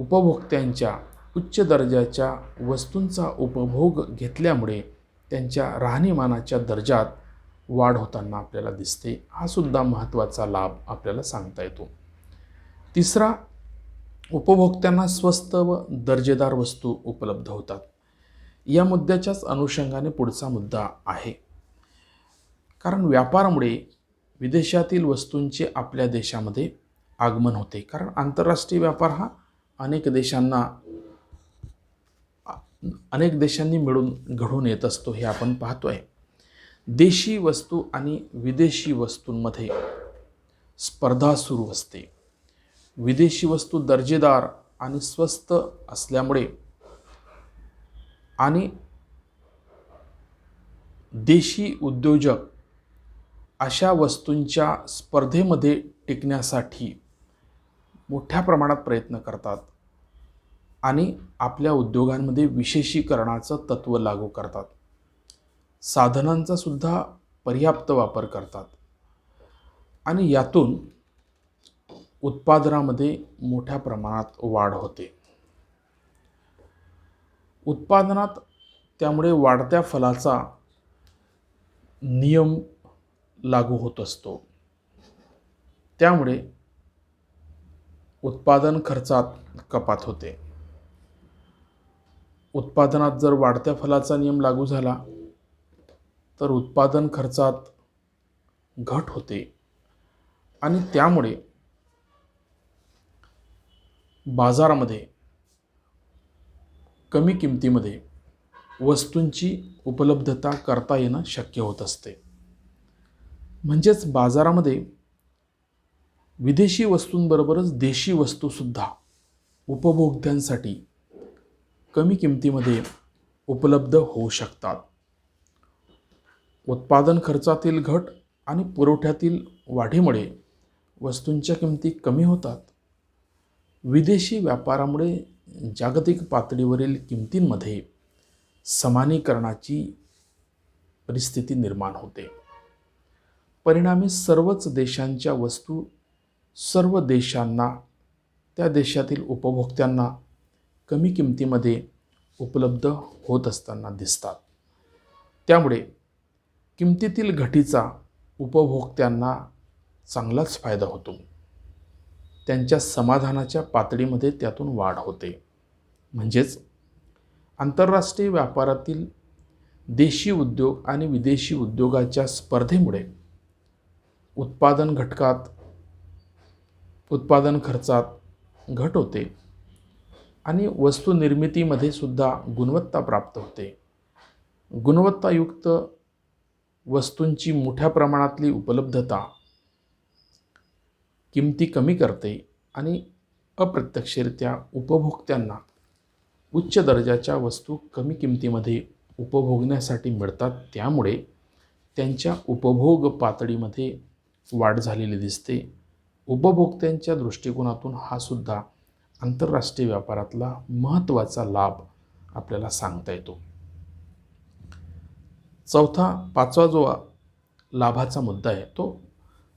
उपभोक्त्यांच्या उच्च दर्जाच्या वस्तूंचा उपभोग घेतल्यामुळे त्यांच्या राहणीमानाच्या दर्जात वाढ होताना आपल्याला दिसते. हा सुद्धा महत्त्वाचा लाभ आपल्याला सांगता येतो. तिसरा, उपभोक्त्यांना स्वस्त व दर्जेदार वस्तू उपलब्ध होतात. या मुद्द्याच्याच अनुषंगाने पुढचा मुद्दा आहे. कारण व्यापारामुळे विदेशातील वस्तूंचे आपल्या देशामध्ये आगमन होते. कारण आंतरराष्ट्रीय व्यापार हा अनेक देशांनी मिळून घडून येत असतो, हे आपण पाहतोय. देशी वस्तू आणि विदेशी वस्तूंमध्ये स्पर्धा सुरू असते. विदेशी वस्तू दर्जेदार आणि स्वस्त असल्यामुळे आणि देशी उद्योजक अशा वस्तूंच्या स्पर्धेमध्ये टिकण्यासाठी मोठ्या प्रमाणात प्रयत्न करतात आणि आपल्या उद्योगांमध्ये विशेषीकरणाचं तत्त्व लागू करतात. साधनांचा सुद्धा पर्याप्त वापर करतात आणि यातून उत्पादनामध्ये मोठ्या प्रमाणात वाढ होते. उत्पादनात त्यामुळे वाढत्या फलाचा नियम लागू होत असतो. त्यामुळे उत्पादन खर्चात कपात होते. उत्पादनात जर वाढत्या फलाचा नियम लागू झाला तर उत्पादन खर्चात घट होते आणि त्यामुळे बाजारामध्ये कमी किमतीमध्ये वस्तूंची उपलब्धता करता येणं शक्य होत असते. म्हणजेच बाजारामध्ये विदेशी वस्तूंबरोबरच देशी वस्तूसुद्धा उपभोक्त्यांसाठी कमी किमतीमध्ये उपलब्ध होऊ शकतात. उत्पादन खर्चातील घट आणि पुरवठ्यातील वाढीमुळे वस्तूंच्या किमती कमी होतात. विदेशी व्यापारामुळे जागतिक पातळीवरील किमतींमध्ये समानीकरणाची परिस्थिती निर्माण होते. परिणामी सर्वच देशांच्या वस्तू सर्व देशांना, त्या देशातील उपभोक्त्यांना कमी किमतीमध्ये उपलब्ध होत असताना दिसतात. त्यामुळे किमतीतील घटीचा उपभोक्त्यांना चांगलाच फायदा होतो. त्यांच्या समाधानाच्या पातळीमध्ये त्यातून वाढ होते. म्हणजेच आंतरराष्ट्रीय व्यापारातील देशी उद्योग आणि विदेशी उद्योगाच्या स्पर्धेमुळे उत्पादन खर्चात घट होते आणि वस्तू निर्मितीमध्ये सुद्धा गुणवत्ता प्राप्त होते. गुणवत्तायुक्त वस्तूंची मोठ्या प्रमाणातली उपलब्धता किमती कमी करते आणि अप्रत्यक्षरित्या उपभोक्त्यांना उच्च दर्जाच्या वस्तू कमी किमतीमध्ये उपभोगण्यासाठी मिळतात. त्यामुळे त्यांच्या उपभोग पातळीमध्ये वाढ झालेली दिसते. उपभोक्त्यांच्या दृष्टिकोनातून हा सुद्धा आंतरराष्ट्रीय व्यापारातला महत्त्वाचा लाभ आपल्याला सांगता येतो. पाचवा जो लाभाचा मुद्दा आहे तो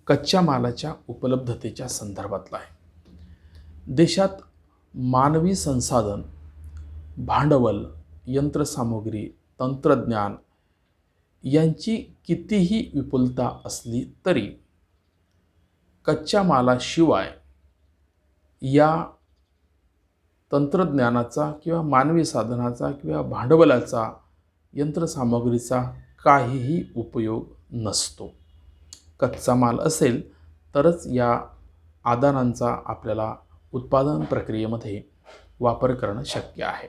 कच्च्या मालाच्या उपलब्धतेच्या संदर्भातला आहे. देशात मानवी संसाधन, भांडवल, यंत्रसामुग्री, तंत्रज्ञान यांची कितीही विपुलता असली तरी कच्च्या मालाशिवाय या तंत्रज्ञानाचा किंवा मानवी साधनाचा किंवा भांडवलाचा, यंत्रसामुग्रीचा काहीही उपयोग नसतो. कच्चा माल असेल तरच या आदानांचा आपल्याला उत्पादन प्रक्रियेमध्ये वापर करणं शक्य आहे.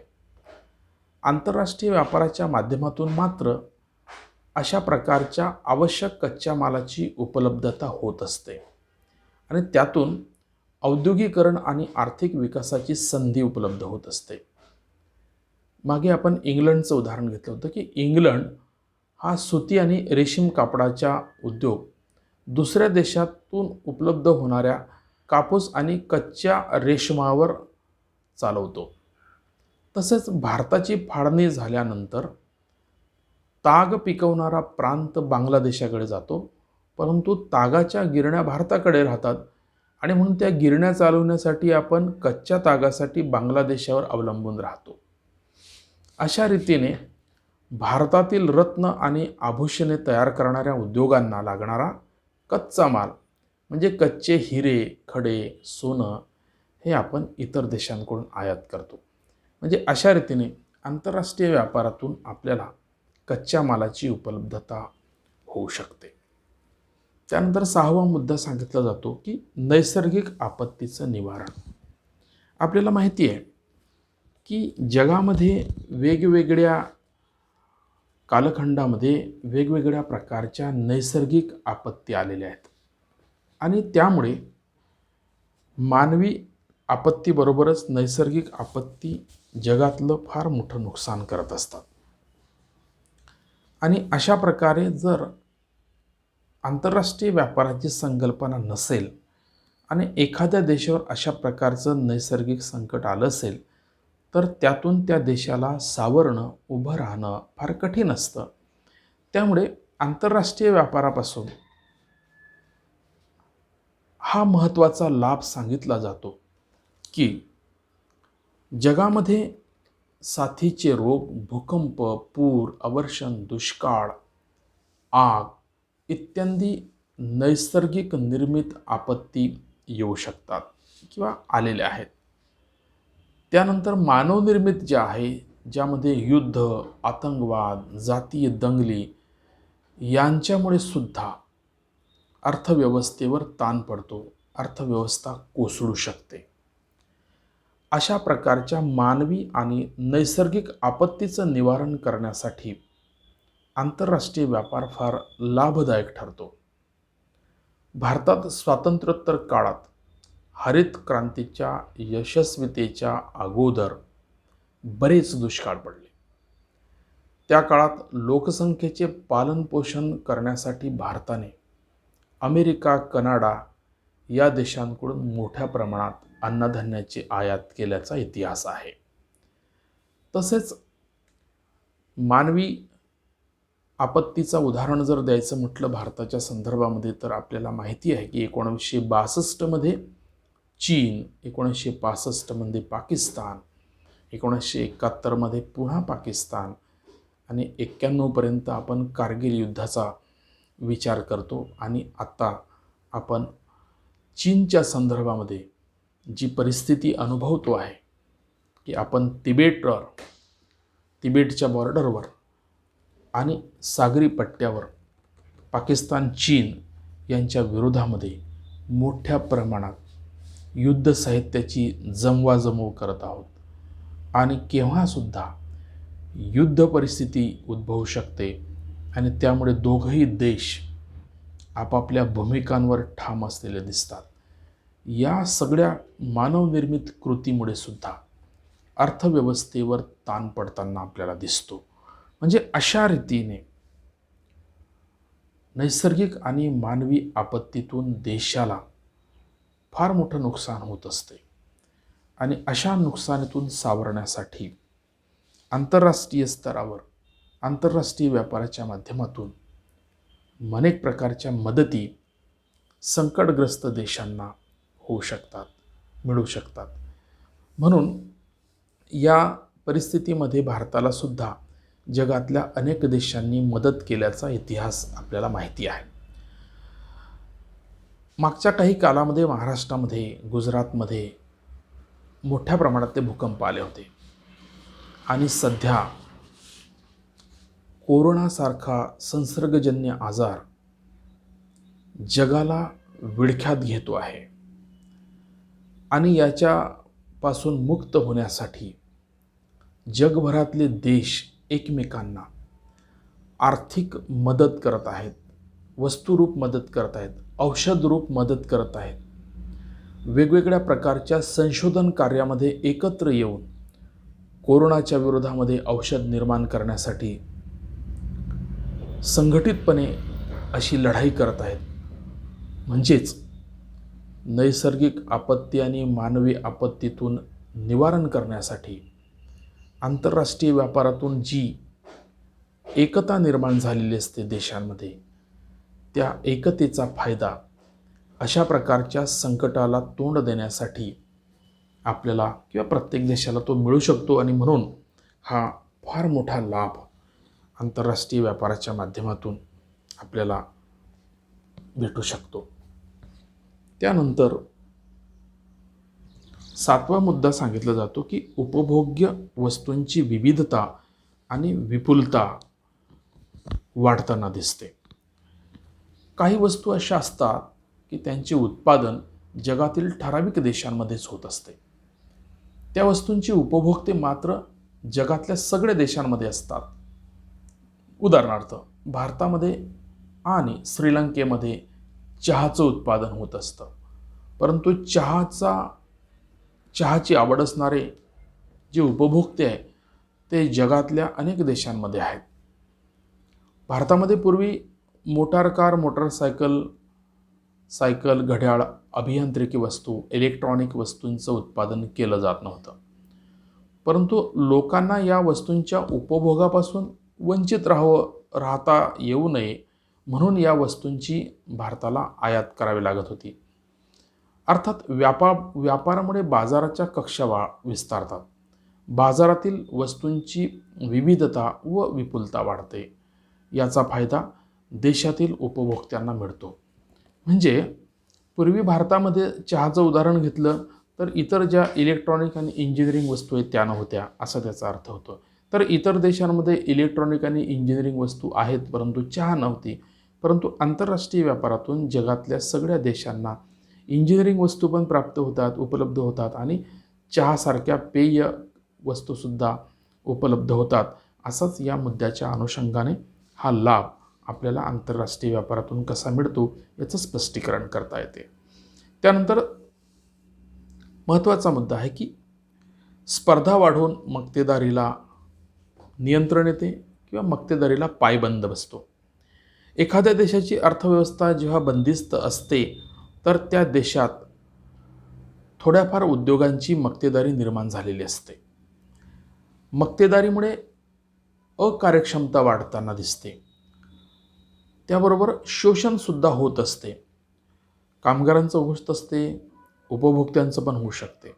आंतरराष्ट्रीय व्यापाराच्या माध्यमातून मात्र अशा प्रकारच्या आवश्यक कच्च्या मालाची उपलब्धता होत असते आणि त्यातून औद्योगिकरण आणि आर्थिक विकासाची संधी उपलब्ध होत असते. मागे आपण इंग्लंडचं उदाहरण घेतलं होतं की इंग्लंड हा सुती आणि रेशीम कापडाचा उद्योग दुसऱ्या देशातून उपलब्ध होणाऱ्या कापूस आणि कच्च्या रेशमावर चालवतो. तसेच भारताची फाळणी झाल्यानंतर ताग पिकवणारा प्रांत बांगलादेशाकडे जातो, परंतु तागाच्या गिरण्या भारताकडे राहतात आणि म्हणून त्या गिरण्या चालवण्यासाठी आपण कच्च्या तागासाठी बांगलादेशावर अवलंबून राहतो. अशा रीतीने भारतातील रत्न आणि आभूषणे तयार करणाऱ्या उद्योगांना लागणारा कच्चा माल म्हणजे कच्चे हिरे, खडे, सोनं हे आपण इतर देशांकडून आयात करतो. म्हणजे अशा रीतीने आंतरराष्ट्रीय व्यापारातून आपल्याला कच्च्या मालाची उपलब्धता होऊ शकते. त्यानंतर 6वा मुद्दा सांगितला जातो की नैसर्गिक आपत्तीचं निवारण. आपल्याला माहिती आहे की जगामध्ये वेगवेगळ्या कालखंडामध्ये वेगवेगळ्या प्रकारच्या नैसर्गिक आपत्ती आलेल्या आहेत आणि त्यामुळे मानवी आपत्तीबरोबरच नैसर्गिक आपत्ती जगातलं फार मोठं नुकसान करत असतात. आणि अशा प्रकारे जर आंतरराष्ट्रीय व्यापाराची संकल्पना नसेल आणि एखाद्या देशावर अशा प्रकारचं नैसर्गिक संकट आलं असेल तर त्यातून त्या देशाला सावरणं, उभं राहणं फार कठीण असतं. त्यामुळे आंतरराष्ट्रीय व्यापारापासून हा महत्त्वाचा लाभ सांगितला जातो की जगामध्ये साथीचे रोग, भूकंप, पूर, अवर्षण, दुष्काळ, आग इत्यादी नैसर्गिक निर्मित आपत्ती येऊ शकतात किंवा आलेल्या आहेत. त्यानंतर मानवनिर्मित जे आहे, ज्यामध्ये युद्ध, आतंकवाद, जातीय दंगली यांच्यामुळे सुद्धा अर्थव्यवस्थेवर ताण पडतो, अर्थव्यवस्था कोसळू शकते. अशा प्रकारच्या मानवी आणि नैसर्गिक आपत्तीचं निवारण करण्यासाठी आंतरराष्ट्रीय व्यापार फार लाभदायक ठरतो. भारतात स्वातंत्र्योत्तर काळात हरित क्रांतीच्या यशस्वीतेच्या अगोदर बरेच दुष्काळ पडले. त्या काळात लोकसंख्येचे पालनपोषण करण्यासाठी भारताने अमेरिका, कनाडा या देशांकडून मोठ्या प्रमाणात अन्नधान्याची आयात केल्याचा इतिहास आहे. तसेच मानवी आपत्तीचं उदाहरण जर द्यायचं म्हटलं भारताच्या संदर्भामध्ये तर आपल्याला माहिती आहे की 1962 मध्ये चीन, 1965 मध्ये पाकिस्तान, 1971 मध्ये पुन्हा पाकिस्तान आणि 91 पर्यंत आपण कारगिल युद्धाचा विचार करतो. आणि आता आपण चीनच्या संदर्भामध्ये जी परिस्थिती अनुभवतो आहे की आपण तिबेटच्या बॉर्डरवर आणि सागरी पट्ट्यावर पाकिस्तान, चीन यांच्या विरोधामध्ये मोठ्या प्रमाणात युद्ध साहित्याची जमवाजमव करत आहोत. आणि केव्हासुद्धा युद्ध परिस्थिती उद्भवू शकते आणि त्यामुळे दोघंही देश आपापल्या भूमिकांवर ठाम असलेले दिसतात. या सगळ्या मानवनिर्मित कृतीमुळे सुद्धा अर्थव्यवस्थेवर ताण पडताना आपल्याला दिसतो. म्हणजे अशा रीतीने नैसर्गिक आणि मानवी आपत्तीतून देशाला फार मोठं नुकसान होत असते. आणि अशा नुकसानीतून सावरण्यासाठी आंतरराष्ट्रीय स्तरावर आंतरराष्ट्रीय व्यापाराच्या माध्यमातून अनेक प्रकारच्या मदती संकटग्रस्त देशांना होऊ शकतात, मिळू शकतात. म्हणून या परिस्थितीमध्ये भारताला सुद्धा जगातल्या अनेक देशांनी मदत केल्याचा इतिहास आपल्याला माहिती आहे. मागच्या काही कालामध्ये महाराष्ट्रामध्ये, गुजरातमध्ये मोठ्या प्रमाणात ते भूकंप आले होते. आणि सध्या कोरोनासारखा संसर्गजन्य आजार जगाला विळख्यात घेतो आहे. आणि याच्यापासून मुक्त होण्यासाठी जगभरातले देश एकमेकांना आर्थिक मदत करत आहेत, वस्तुरूप मदत करत आहेत, औषधरूप मदत करत आहेत. वेगवेगळ्या प्रकारच्या संशोधन कार्यामध्ये एकत्र येऊन कोरोनाच्या विरोधामध्ये औषध निर्माण करण्यासाठी संघटितपणे अशी लढाई करत आहेत. म्हणजेच नैसर्गिक आपत्ती आणि मानवी आपत्तीतून निवारण करण्यासाठी आंतरराष्ट्रीय व्यापारातून जी एकता निर्माण झालेली असते देशांमध्ये, त्या एकतेचा फायदा अशा प्रकारच्या संकटाला तोंड देण्यासाठी आपल्याला किंवा प्रत्येक देशाला तो मिळू शकतो आणि म्हणून हा फार मोठा लाभ आंतरराष्ट्रीय व्यापाराच्या माध्यमातून आपल्याला भेटू शकतो. त्यानंतर 7वा मुद्दा सांगितला जातो की उपभोग्य वस्तूंची विविधता आणि विपुलता वाढताना दिसते. काही वस्तू अशा असतात की त्यांचे उत्पादन जगातील ठराविक देशांमध्येच होत असते. त्या वस्तूंची उपभोक्ते मात्र जगातल्या सगळ्या देशांमध्ये असतात. उदाहरणार्थ भारतामध्ये आणि श्रीलंकेमध्ये चहाचं उत्पादन होत असतं, परंतु चहाची आवड असणारे जे उपभोक्ते आहे ते जगातल्या अनेक देशांमध्ये आहेत. भारतामध्ये पूर्वी मोटारकार, सायकल, घड्याळ, अभियांत्रिकी वस्तू, इलेक्ट्रॉनिक वस्तूंचं उत्पादन केलं जात नव्हतं. परंतु लोकांना या वस्तूंच्या उपभोगापासून वंचित राहता येऊ नये म्हणून या वस्तूंची भारताला आयात करावी लागत होती. अर्थात व्यापारामुळे बाजाराच्या कक्षा विस्तारतात. बाजारातील वस्तूंची विविधता व विपुलता वाढते. याचा फायदा देशातील उपभोक्त्यांना मिळतो. म्हणजे पूर्वी भारतामध्ये चहाचं उदाहरण घेतलं तर इतर ज्या इलेक्ट्रॉनिक आणि इंजिनिअरिंग वस्तू आहेत त्या नव्हत्या असं त्याचा अर्थ होतो. तर इतर देशांमध्ये इलेक्ट्रॉनिक आणि इंजिनिअरिंग वस्तू आहेत परंतु चहा नव्हती. परंतु आंतरराष्ट्रीय व्यापारातून जगातल्या सगळ्या देशांना इंजिनिअरिंग वस्तू पण प्राप्त होतात, उपलब्ध होतात आणि चहासारख्या पेय वस्तूसुद्धा उपलब्ध होतात. असाच या मुद्द्याच्या अनुषंगाने हा लाभ आपल्याला आंतरराष्ट्रीय व्यापारातून कसा मिळतो याचं स्पष्टीकरण करता येते. त्यानंतर महत्त्वाचा मुद्दा आहे की स्पर्धा वाढवून मक्तेदारीला नियंत्रण येते किंवा मक्तेदारीला पायबंद बसतो. एखाद्या देशाची अर्थव्यवस्था जेव्हा बंदिस्त असते तर त्या देशात थोड्याफार उद्योगांची मक्तेदारी निर्माण झालेली असते. मक्तेदारीमुळे अकार्यक्षमता वाढताना दिसते. त्याबरोबर शोषणसुद्धा होत असते. कामगारांचं होत असते, उपभोक्त्यांचं पण होऊ शकते.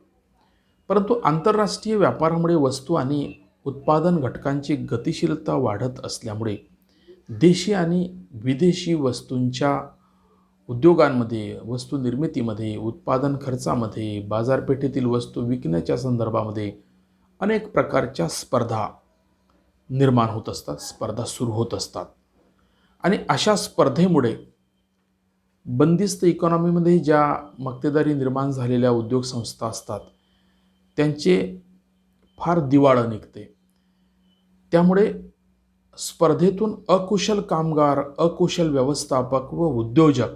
परंतु आंतरराष्ट्रीय व्यापारामुळे वस्तू आणि उत्पादन घटकांची गतिशीलता वाढत असल्यामुळे देशी आणि विदेशी वस्तूंच्या उद्योगांमध्ये, वस्तू निर्मितीमध्ये, उत्पादन खर्चामध्ये, बाजारपेठेतील वस्तू विकण्याच्या संदर्भामध्ये अनेक प्रकारच्या स्पर्धा निर्माण होत असतात, स्पर्धा सुरू होत असतात. आणि अशा स्पर्धेमुळे बंदिस्त इकॉनॉमीमध्ये ज्या मक्तेदारी निर्माण झालेल्या उद्योग संस्था असतात त्यांचे फार दिवाळं निघते. त्यामुळे स्पर्धेतून अकुशल कामगार, अकुशल व्यवस्थापक व उद्योजक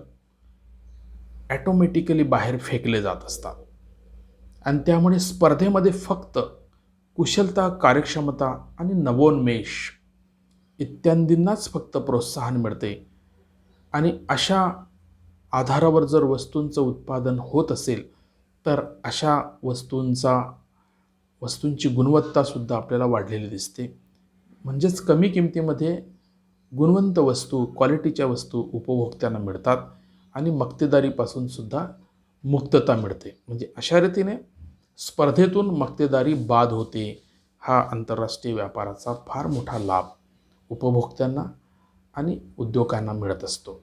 ॲटोमॅटिकली बाहेर फेकले जात असतात आणि त्यामुळे स्पर्धेमध्ये फक्त कुशलता, कार्यक्षमता आणि नवोन्मेष इत्यादींनाच फक्त प्रोत्साहन मिळते. आणि अशा आधारावर जर वस्तूंचं उत्पादन होत असेल तर अशा वस्तूंची गुणवत्तासुद्धा आपल्याला वाढलेली दिसते. म्हणजेच कमी किमतीमध्ये गुणवंत वस्तू, क्वालिटीच्या वस्तू उपभोक्त्यांना मिळतात आणि मक्तेदारीपासून सुद्धा मुक्तता मिळते. म्हणजे अशा रीतीने स्पर्धेतून मक्तेदारी बाद होते. हा आंतरराष्ट्रीय व्यापाराचा फार मोठा लाभ उपभोक्त्यांना आणि उद्योगांना मिळत असतो.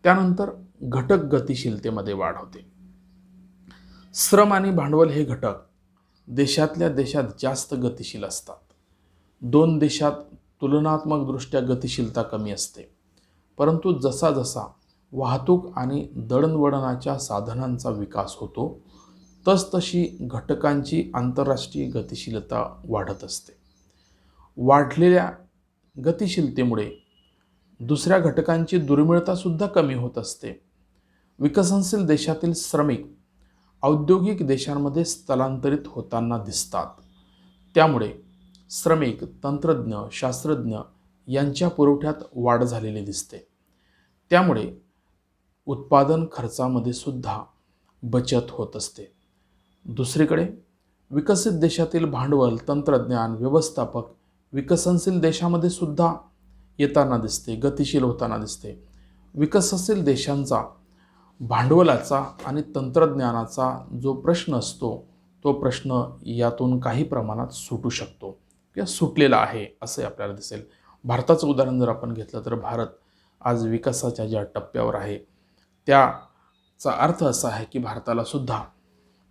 त्यानंतर घटक गतिशीलतेमध्ये वाढ होते. श्रम आणि भांडवल हे घटक देशातल्या देशात जास्त गतिशील असतात. दोन देशात तुलनात्मकदृष्ट्या गतिशीलता कमी असते. परंतु जसा जसा वाहतूक आणि दळणवळणाच्या साधनांचा विकास होतो तसतशी घटकांची आंतरराष्ट्रीय गतिशीलता वाढत असते. वाढलेल्या गतिशीलतेमुळे दुसऱ्या घटकांची दुर्मिळतासुद्धा कमी होत असते. विकसनशील देशातील श्रमिक औद्योगिक देशांमध्ये स्थलांतरित होताना दिसतात. त्यामुळे श्रमिक, तंत्रज्ञ, शास्त्रज्ञ यांच्या पुरवठ्यात वाढ झालेली दिसते. त्यामुळे उत्पादन खर्चामध्ये सुद्धा बचत होत असते. दुसरीकडे विकसित देशातील भांडवल, तंत्रज्ञान, व्यवस्थापक विकसनशील देशामध्ये सुद्धा येताना दिसते, गतिशील होताना दिसते. विकसनशील देशांचा भांडवलाचा आणि तंत्रज्ञानाचा जो प्रश्न असतो तो प्रश्न यातून काही प्रमाणात सुटू शकतो किंवा सुटलेला आहे असे आपल्याला दिसेल. भारताचं उदाहरण जर आपण घेतलं तर भारत आज विकासाच्या ज्या टप्प्यावर आहे त्याचा अर्थ असा आहे की भारताला सुद्धा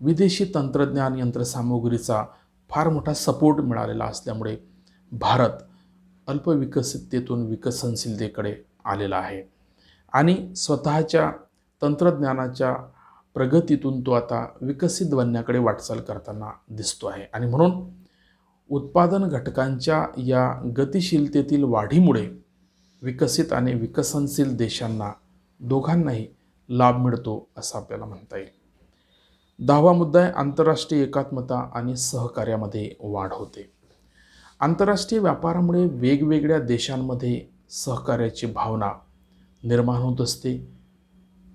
विदेशी तंत्रज्ञान यंत्रसामुग्रीचा फार मोठा सपोर्ट मिळालेला असल्यामुळे भारत अल्पविकसिततेतून विकसनशीलतेकडे आलेला आहे आणि स्वतःच्या तंत्रज्ञानाच्या प्रगतीतून तो आता विकसित बनण्याकडे वाटचाल करताना दिसतो आहे. आणि म्हणून उत्पादन घटकांच्या या गतिशीलतेतील वाढीमुळे विकसित आणि विकसनशील देशांना दोघांनाही लाभ मिळतो असं आपल्याला म्हणता येईल. 10वा मुद्दा आहे आंतरराष्ट्रीय एकात्मता आणि सहकार्यामध्ये वाढ होते. आंतरराष्ट्रीय व्यापारामुळे वेगवेगळ्या देशांमध्ये सहकार्याची भावना निर्माण होत असते.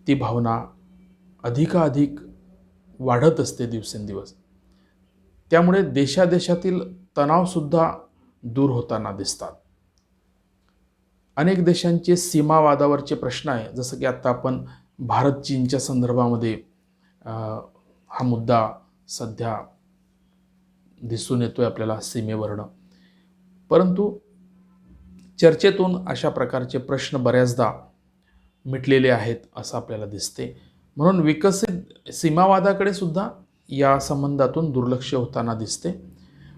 ती भावना अधिकाधिक वाढत असते दिवसेंदिवस. त्यामुळे देशादेशातील तणावसुद्धा दूर होताना दिसतात. अनेक देशांचे सीमावादावरचे प्रश्न आहे, जसं की आत्ता आपण भारत चीनच्या संदर्भामध्ये हा मुद्दा सध्या दिसून येतोय आपल्याला सीमेवरनं. परंतु चर्चेतून अशा प्रकारचे प्रश्न बऱ्याचदा मिटलेले आहेत असं आपल्याला दिसते. म्हणून विकसित सीमावादाकडे सुद्धा या संबंधातून दुर्लक्ष होताना दिसते.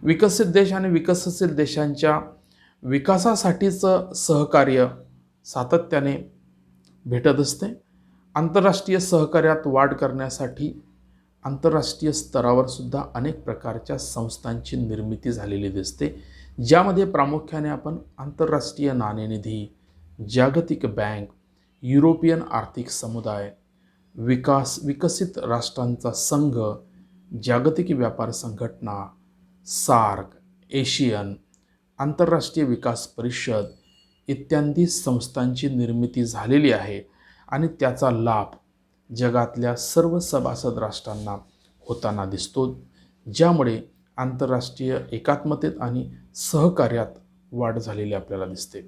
विकसित देश आणि विकसनशील देशांच्या विकासासाठीचं सहकार्य सातत्याने भेटत असते. आंतरराष्ट्रीय सहकार्यात वाढ करण्यासाठी आंतरराष्ट्रीय स्तरावर सुद्धा अनेक प्रकारच्या संस्थांची निर्मिती झालेली दिसते, ज्यामध्ये प्रामुख्याने आपण आंतरराष्ट्रीय नाणेनिधी, जागतिक बँक, युरोपियन आर्थिक समुदाय, विकसित राष्ट्रांचा संघ, जागतिक व्यापार संघटना, सार्क, एशियन, आंतरराष्ट्रीय विकास परिषद इत्यादी संस्थांची निर्मिती झालेली आहे आणि त्याचा लाभ जगातल्या सर्व सभासद राष्ट्रांना होताना दिसतो, ज्यामुळे आंतरराष्ट्रीय एकात्मतेत आणि सहकार्यात वाढ झालेली आपल्याला दिसते.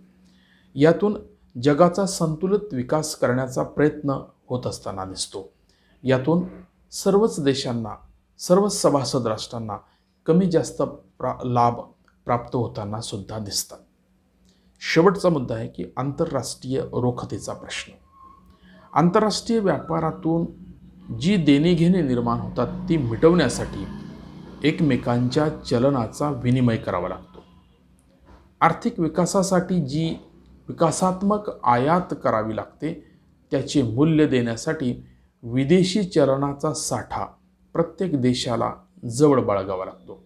यातून जगाचा संतुलित विकास करण्याचा प्रयत्न होत असताना दिसतो. यातून सर्वच देशांना, सर्वच सभासद राष्ट्रांना कमी जास्त लाभ प्राप्त होताना सुद्धा दिसतात. शेवटचा मुद्दा आहे की आंतरराष्ट्रीय रोखतेचा प्रश्न. आंतरराष्ट्रीय व्यापारातून जी देणेघेणे निर्माण होतात ती मिटवण्यासाठी एकमेकांच्या चलनाचा विनिमय करावा लागतो. आर्थिक विकासासाठी जी विकासात्मक आयात करावी लागते त्याचे मूल्य देण्यासाठी विदेशी चलनाचा साठा प्रत्येक देशाला जवळ बाळगावा लागतो.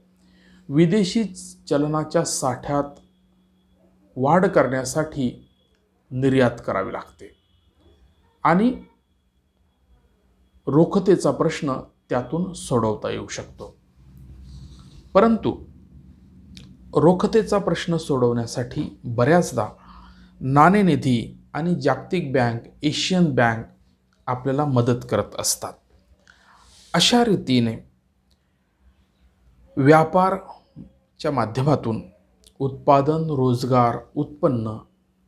विदेशी चलनाच्या साठ्यात वाढ करण्यासाठी निर्यात करावी लागते आणि रोखतेचा प्रश्न त्यातून सोडवता येऊ शकतो. परंतु रोखतेचा प्रश्न सोडवण्यासाठी बऱ्याचदा नाणेनिधी आणि जागतिक बँक, एशियन बँक आपल्याला मदत करत असतात. अशा रीतीने व्यापाराच्या माध्यमातून उत्पादन, रोजगार, उत्पन्न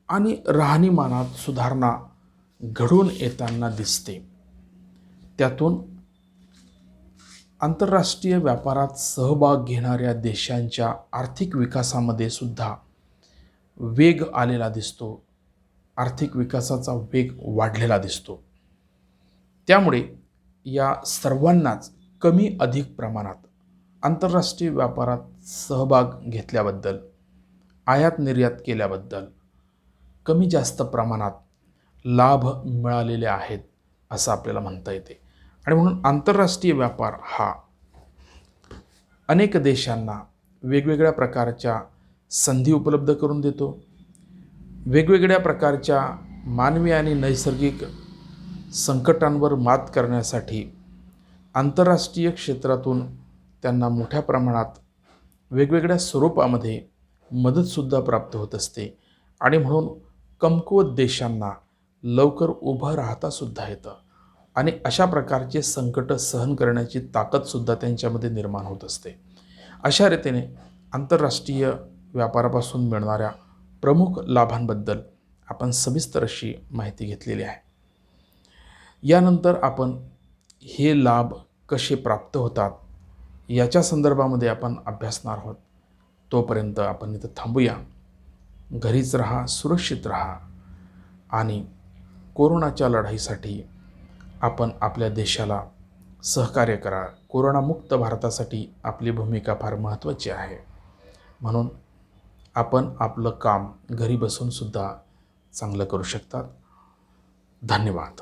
आणि राहणीमानात सुधारणा घडून येताना दिसते. त्यातून आंतरराष्ट्रीय व्यापारात सहभाग घेणाऱ्या देशांच्या आर्थिक विकासामध्ये सुद्धा वेग आलेला दिसतो. आर्थिक विकासाचा वेग वाढलेला दिसतो. त्यामुळे या सर्वांनाच कमी अधिक प्रमाणात आंतरराष्ट्रीय व्यापारात सहभाग घेतल्याबद्दल, आयात निर्यात केल्याबद्दल कमी जास्त प्रमाणात लाभ मिळालेले आहेत असं आपल्याला म्हणता येते. आणि म्हणून आंतरराष्ट्रीय व्यापार हा अनेक देशांना वेगवेगळ्या प्रकारच्या संधी उपलब्ध करून देतो. वेगवेगळ्या प्रकारच्या मानवी आणि नैसर्गिक संकटांवर मात करण्यासाठी आंतरराष्ट्रीय क्षेत्रातून त्यांना मोठ्या प्रमाणात वेगवेगळ्या स्वरूपामध्ये मदतसुद्धा प्राप्त होत असते. आणि म्हणून कमकुवत देशांना लवकर उभं राहतासुद्धा येतं आणि अशा प्रकारचे संकट सहन करण्याची ताकदसुद्धा त्यांच्यामध्ये निर्माण होत असते. अशा रीतीने आंतरराष्ट्रीय व्यापारापासून मिळणाऱ्या प्रमुख लाभांबद्दल आपण सविस्तर अशी माहिती घेतलेली आहे. यानंतर आपण हे लाभ कसे प्राप्त होतात याच्या संदर्भामध्ये आपण अभ्यासणार आहोत. तोपर्यंत आपण इथं थांबूया. घरीच राहा, सुरक्षित राहा आणि कोरोनाच्या लढाईसाठी आपण आपल्या देशाला सहकार्य करा. कोरोनामुक्त भारतासाठी आपली भूमिका फार महत्त्वाची आहे. म्हणून आपण आपलं काम घरी बसून सुद्धा चांगलं करू शकतात. धन्यवाद.